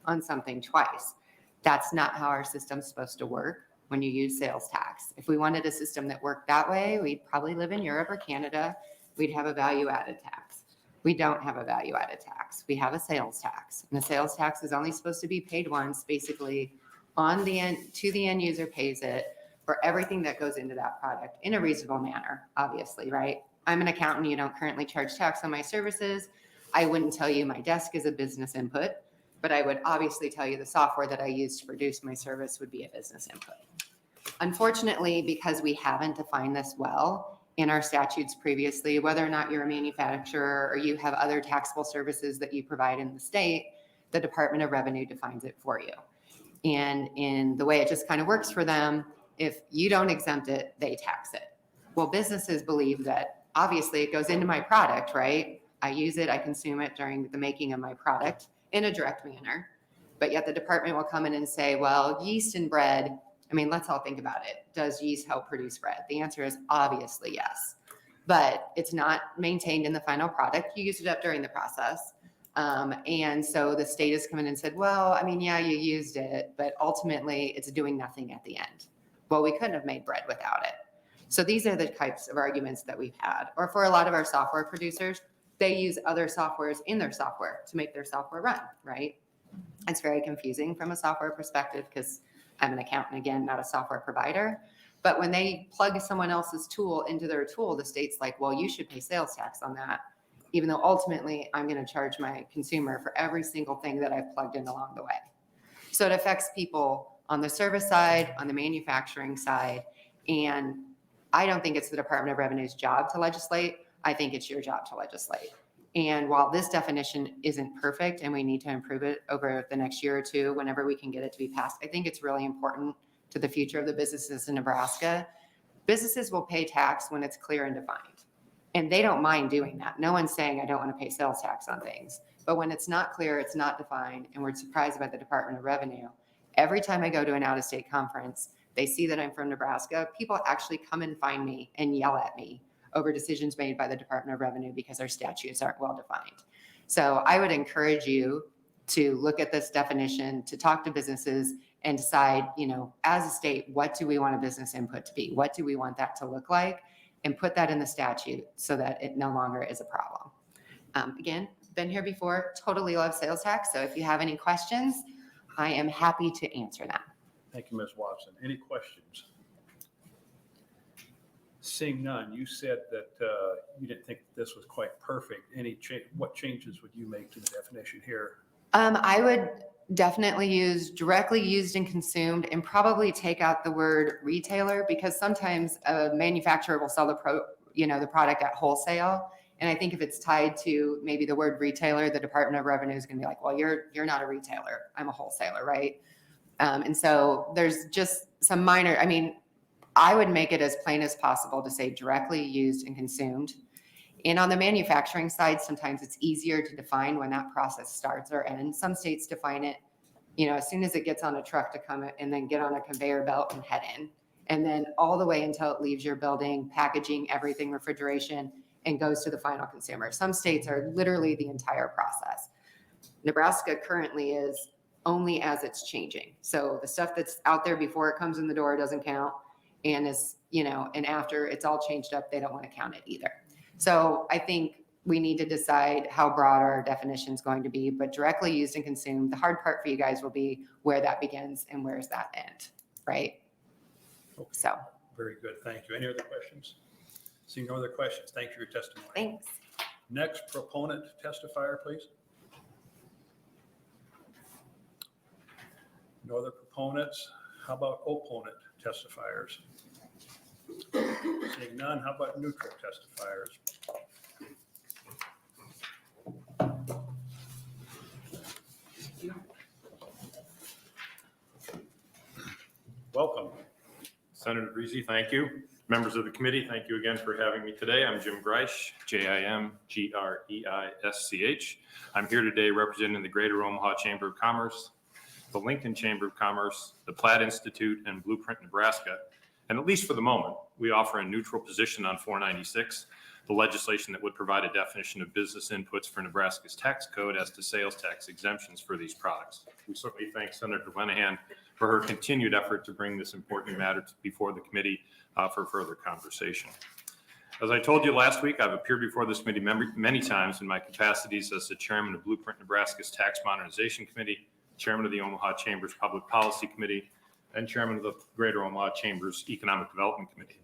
on something twice. That's not how our system's supposed to work when you use sales tax. If we wanted a system that worked that way, we'd probably live in Europe or Canada. We'd have a value-added tax. We don't have a value-added tax. We have a sales tax. And the sales tax is only supposed to be paid once, basically on the end, to the end user pays it for everything that goes into that product in a reasonable manner, obviously, right? I'm an accountant. You don't currently charge tax on my services. I wouldn't tell you my desk is a business input, but I would obviously tell you the software that I use to produce my service would be a business input. Unfortunately, because we haven't defined this well in our statutes previously, whether or not you're a manufacturer or you have other taxable services that you provide in the state, the Department of Revenue defines it for you. And in the way it just kind of works for them, if you don't exempt it, they tax it. Well, businesses believe that obviously it goes into my product, right? I use it, I consume it during the making of my product in a direct manner. But yet the department will come in and say, well, yeast and bread, I mean, let's all think about it. Does yeast help produce bread? The answer is obviously yes. But it's not maintained in the final product. You used it up during the process. And so the state has come in and said, well, I mean, yeah, you used it, but ultimately it's doing nothing at the end. Well, we couldn't have made bread without it. So these are the types of arguments that we've had. Or for a lot of our software producers, they use other softwares in their software to make their software run, right? It's very confusing from a software perspective because I'm an accountant, again, not a software provider. But when they plug someone else's tool into their tool, the state's like, well, you should pay sales tax on that, even though ultimately I'm going to charge my consumer for every single thing that I've plugged in along the way. So it affects people on the service side, on the manufacturing side, and I don't think it's the Department of Revenue's job to legislate. I think it's your job to legislate. And while this definition isn't perfect and we need to improve it over the next year or two, whenever we can get it to be passed, I think it's really important to the future of the businesses in Nebraska. Businesses will pay tax when it's clear and defined. And they don't mind doing that. No one's saying I don't want to pay sales tax on things. But when it's not clear, it's not defined, and we're surprised by the Department of Revenue, every time I go to an out-of-state conference, they see that I'm from Nebraska, people actually come and find me and yell at me over decisions made by the Department of Revenue because our statutes aren't well defined. So I would encourage you to look at this definition, to talk to businesses and decide, you know, as a state, what do we want a business input to be? What do we want that to look like? And put that in the statute so that it no longer is a problem. Again, been here before, totally love sales tax. So if you have any questions, I am happy to answer them. Thank you, Ms. Watson. Any questions? Seeing none, you said that you didn't think this was quite perfect. What changes would you make to the definition here? I would definitely use directly used and consumed and probably take out the word retailer because sometimes a manufacturer will sell the product at wholesale. And I think if it's tied to maybe the word retailer, the Department of Revenue is going to be like, well, you're not a retailer. I'm a wholesaler, right? And so there's just some minor, I mean, I would make it as plain as possible to say directly used and consumed. And on the manufacturing side, sometimes it's easier to define when that process starts or ends. Some states define it, you know, as soon as it gets on a truck to come and then get on a conveyor belt and head in. And then all the way until it leaves your building, packaging, everything, refrigeration, and goes to the final consumer. Some states are literally the entire process. Nebraska currently is only as it's changing. So the stuff that's out there before it comes in the door doesn't count. And is, you know, and after it's all changed up, they don't want to count it either. So I think we need to decide how broad our definition is going to be, but directly used and consumed, the hard part for you guys will be where that begins and where's that end, right? Okay. So. Very good, thank you. Any other questions? Seeing no other questions, thank you for your testimony. Thanks. Next proponent testifier, please. No other proponents? How about opponent testifiers? Seeing none, how about neutral testifiers? Welcome. Senator Breezy, thank you. Members of the committee, thank you again for having me today. I'm Jim Greisch, Jimgreisch. I'm here today representing the Greater Omaha Chamber of Commerce, the Lincoln Chamber of Commerce, the Platt Institute, and Blueprint Nebraska. And at least for the moment, we offer a neutral position on 496, the legislation that would provide a definition of business inputs for Nebraska's tax code as to sales tax exemptions for these products. We certainly thank Senator Linehan for her continued effort to bring this important matter before the committee for further conversation. As I told you last week, I've appeared before this committee many times in my capacities as the chairman of Blueprint Nebraska's Tax Modernization Committee, chairman of the Omaha Chamber's Public Policy Committee, and chairman of the Greater Omaha Chamber's Economic Development Committee.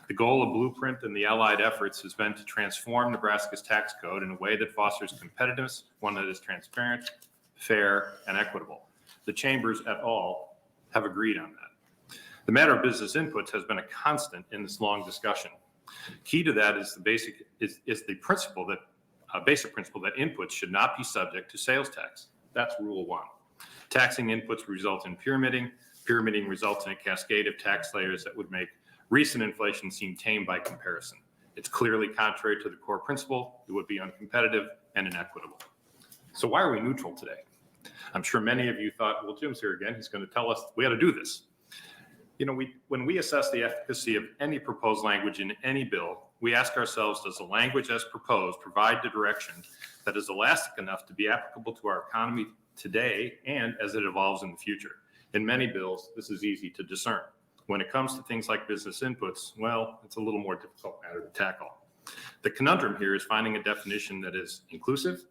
The goal of Blueprint and the allied efforts has been to transform Nebraska's tax code in a way that fosters competitiveness, one that is transparent, fair, and equitable. The chambers et al. Have agreed on that. The matter of business inputs has been a constant in this long discussion. Key to that is the basic principle that inputs should not be subject to sales tax. That's rule one. Taxing inputs result in pyramiding. Pyramiding results in a cascade of tax layers that would make recent inflation seem tame by comparison. It's clearly contrary to the core principle. It would be uncompetitive and inequitable. So why are we neutral today? I'm sure many of you thought, well, Jim's here again. He's going to tell us we ought to do this. You know, when we assess the efficacy of any proposed language in any bill, we ask ourselves, does the language as proposed provide the direction that is elastic enough to be applicable to our economy today and as it evolves in the future? In many bills, this is easy to discern. When it comes to things like business inputs, well, it's a little more difficult matter to tackle. The conundrum here is finding a definition that is inclusive,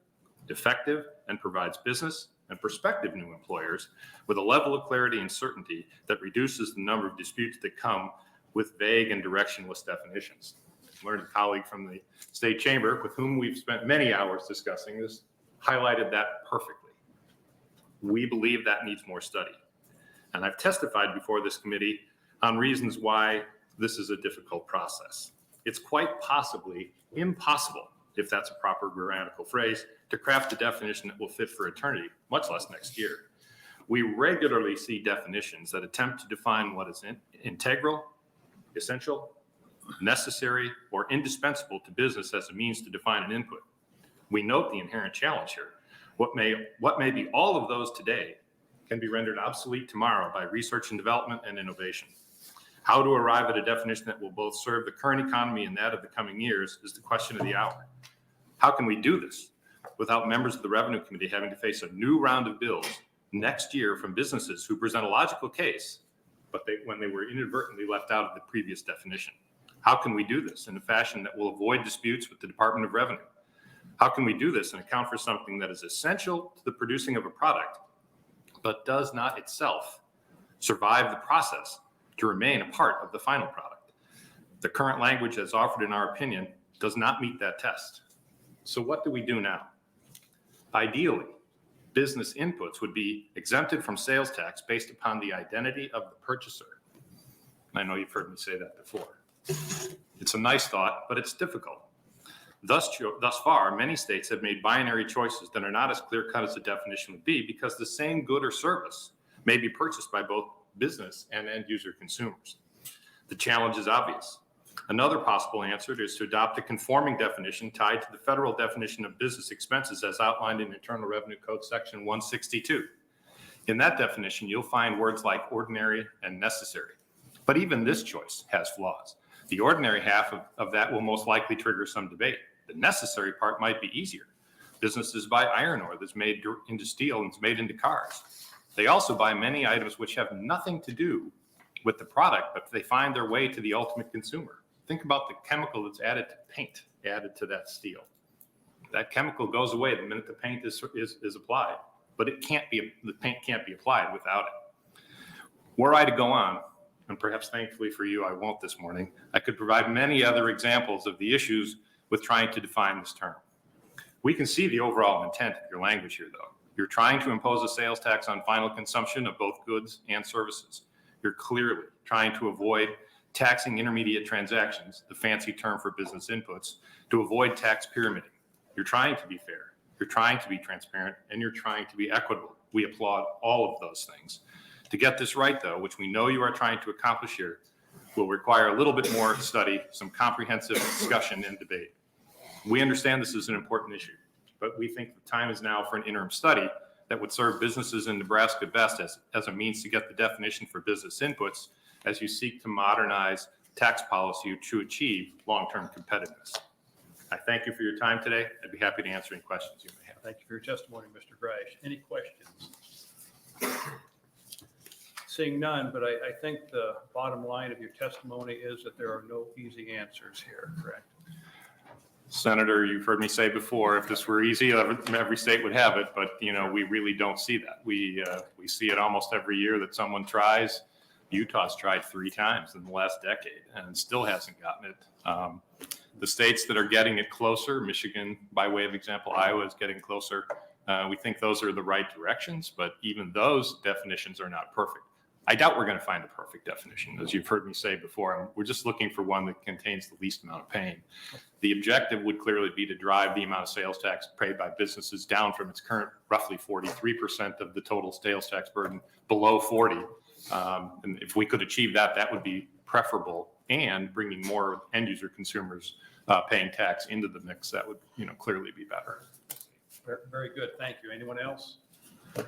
effective, and provides business and prospective new employers with a level of clarity and certainty that reduces the number of disputes that come with vague and directionless definitions. I learned a colleague from the state chamber with whom we've spent many hours discussing this highlighted that perfectly. We believe that needs more study. And I've testified before this committee on reasons why this is a difficult process. It's quite possibly impossible, if that's a proper grammatical phrase, to craft a definition that will fit for eternity, much less next year. We regularly see definitions that attempt to define what is integral, essential, necessary, or indispensable to business as a means to define an input. We note the inherent challenge here. What may be all of those today can be rendered obsolete tomorrow by research and development and innovation. How to arrive at a definition that will both serve the current economy and that of the coming years is the question of the hour. How can we do this without members of the Revenue Committee having to face a new round of bills next year from businesses who present a logical case, but when they were inadvertently left out of the previous definition? How can we do this in a fashion that will avoid disputes with the Department of Revenue? How can we do this and account for something that is essential to the producing of a product, but does not itself survive the process to remain a part of the final product? The current language as offered in our opinion does not meet that test. So what do we do now? Ideally, business inputs would be exempted from sales tax based upon the identity of the purchaser. I know you've heard me say that before. It's a nice thought, but it's difficult. Thus far, many states have made binary choices that are not as clear-cut as the definition would be because the same good or service may be purchased by both business and end-user consumers. The challenge is obvious. Another possible answer is to adopt a conforming definition tied to the federal definition of business expenses as outlined in Internal Revenue Code Section 162. In that definition, you'll find words like ordinary and necessary. But even this choice has flaws. The ordinary half of that will most likely trigger some debate. The necessary part might be easier. Businesses buy iron ore that's made into steel and it's made into cars. They also buy many items which have nothing to do with the product, but they find their way to the ultimate consumer. Think about the chemical that's added to paint, added to that steel. That chemical goes away the minute the paint is applied, but the paint can't be applied without it. Were I to go on, and perhaps thankfully for you, I won't this morning, I could provide many other examples of the issues with trying to define this term. We can see the overall intent of your language here, though. You're trying to impose a sales tax on final consumption of both goods and services. You're clearly trying to avoid taxing intermediate transactions, the fancy term for business inputs, to avoid tax pyramiding. You're trying to be fair, you're trying to be transparent, and you're trying to be equitable. We applaud all of those things. To get this right, though, which we know you are trying to accomplish here, will require a little bit more study, some comprehensive discussion and debate. We understand this is an important issue, but we think the time is now for an interim study that would serve businesses in Nebraska best as a means to get the definition for business inputs as you seek to modernize tax policy to achieve long-term competitiveness. I thank you for your time today. I'd be happy to answer any questions you may have. Thank you for your testimony, Mr. Greisch. Any questions? Seeing none, but I think the bottom line of your testimony is that there are no easy answers here, correct? Senator, you've heard me say before, if this were easy, every state would have it, but we really don't see that. We see it almost every year that someone tries. Utah's tried 3 times in the last decade and still hasn't gotten it. The states that are getting it closer, Michigan, by way of example, Iowa is getting closer. We think those are the right directions, but even those definitions are not perfect. I doubt we're going to find a perfect definition, as you've heard me say before. We're just looking for one that contains the least amount of pain. The objective would clearly be to drive the amount of sales tax paid by businesses down from its current roughly 43% of the total sales tax burden below 40%. And if we could achieve that, that would be preferable, and bringing more end user consumers paying tax into the mix, that would clearly be better. Very good. Thank you. Anyone else?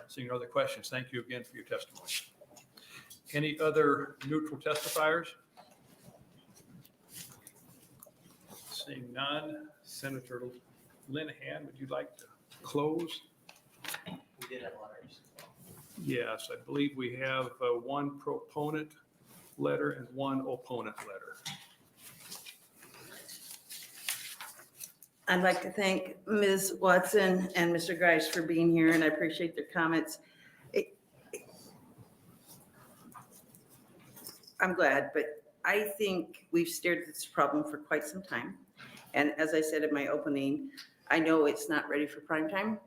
Seeing no other questions, thank you again for your testimony. Any other neutral testifiers? Seeing none, Senator Linehan, would you like to close? We did have letters. Yes, I believe we have one proponent letter and one opponent letter. I'd like to thank Ms. Watson and Mr. Greisch for being here, and I appreciate their comments. I'm glad, but I think we've stared at this problem for quite some time. And as I said in my opening, I know it's not ready for prime time,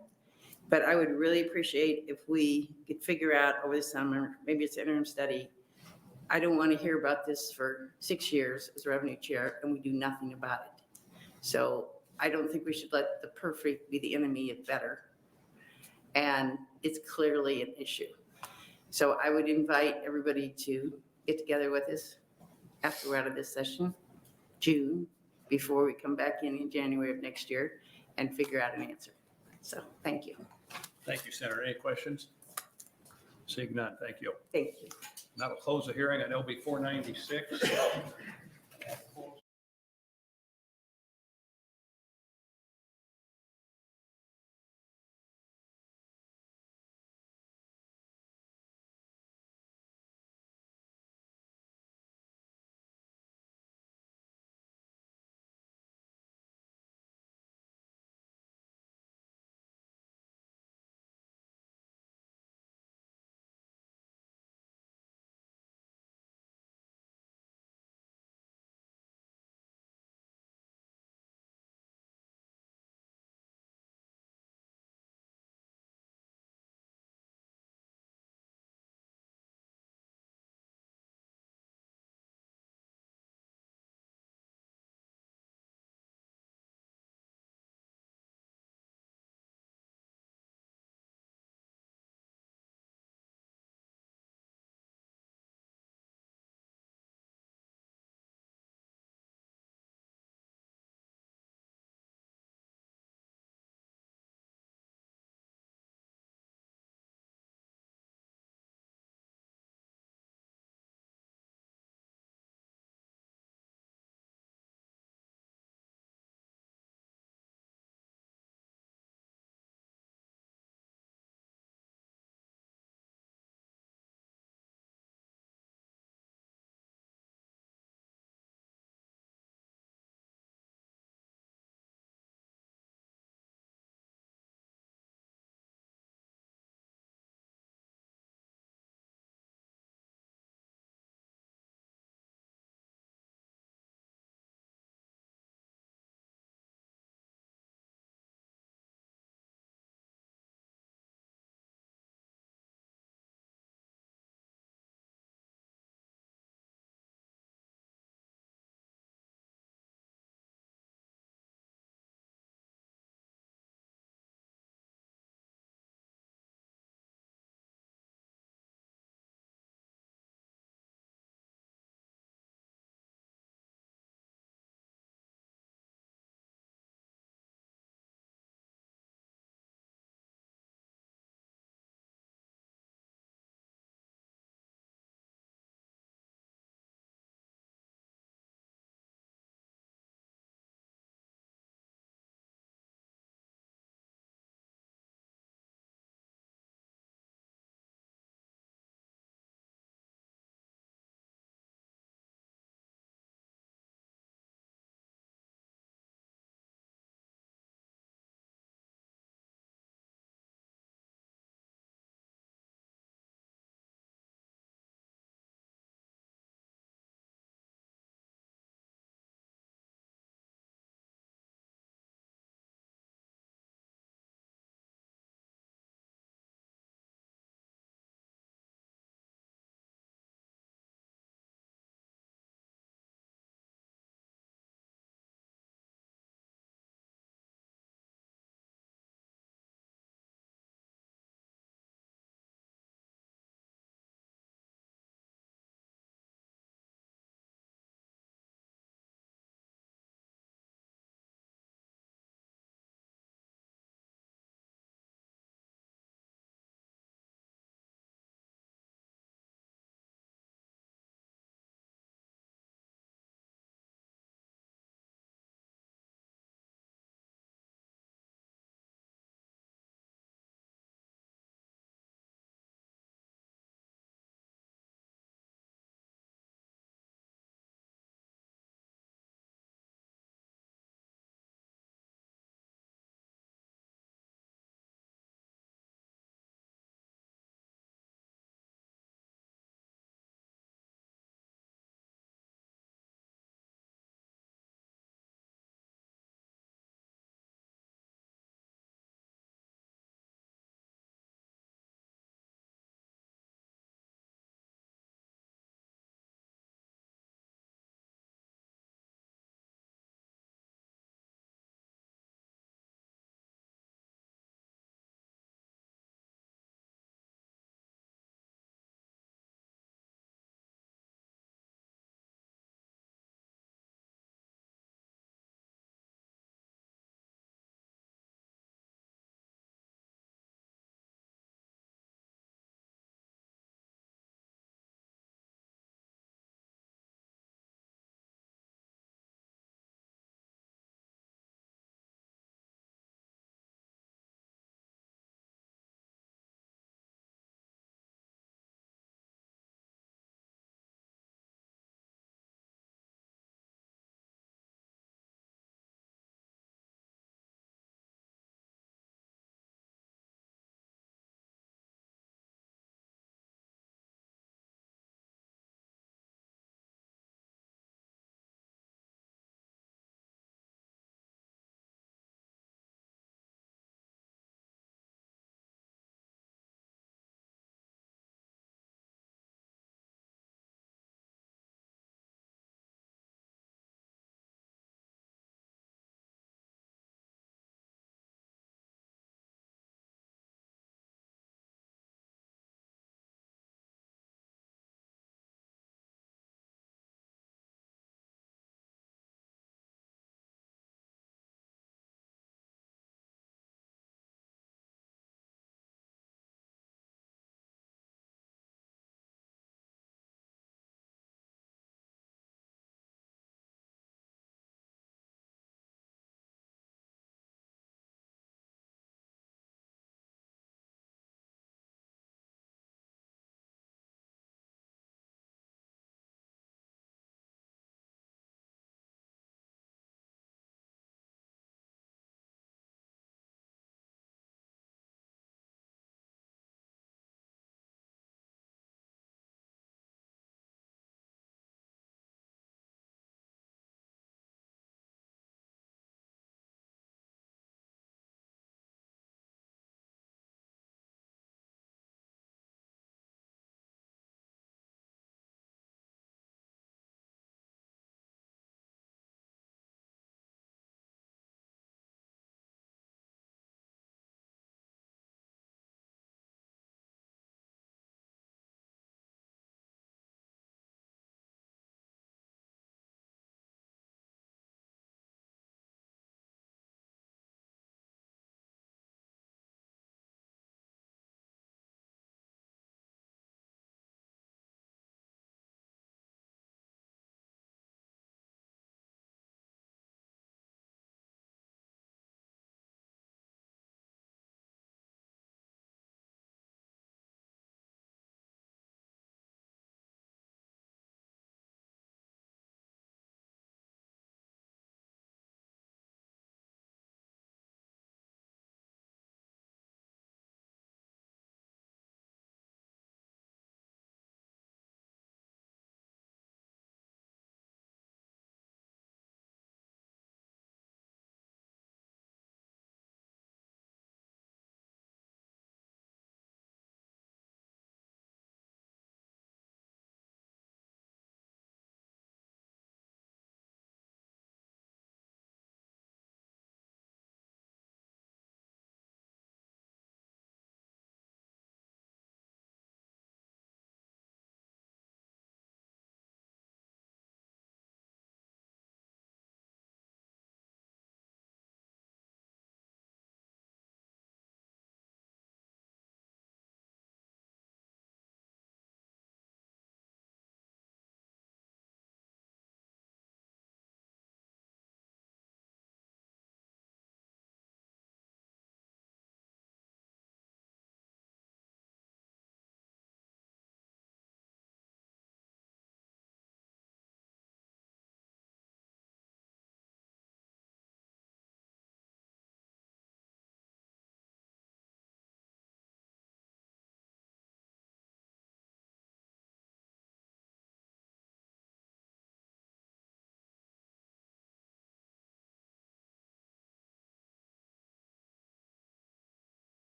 but I would really appreciate if we could figure out over the summer, maybe it's an interim study. I don't want to hear about this for 6 years as revenue chair and we do nothing about it. So I don't think we should let the perfect be the enemy of better. And it's clearly an issue. So I would invite everybody to get together with us after we're out of this session, June, before we come back in January of next year and figure out an answer. So thank you. Thank you, Senator. Any questions? Seeing none, thank you. Thank you. Now we'll close the hearing on LB 496.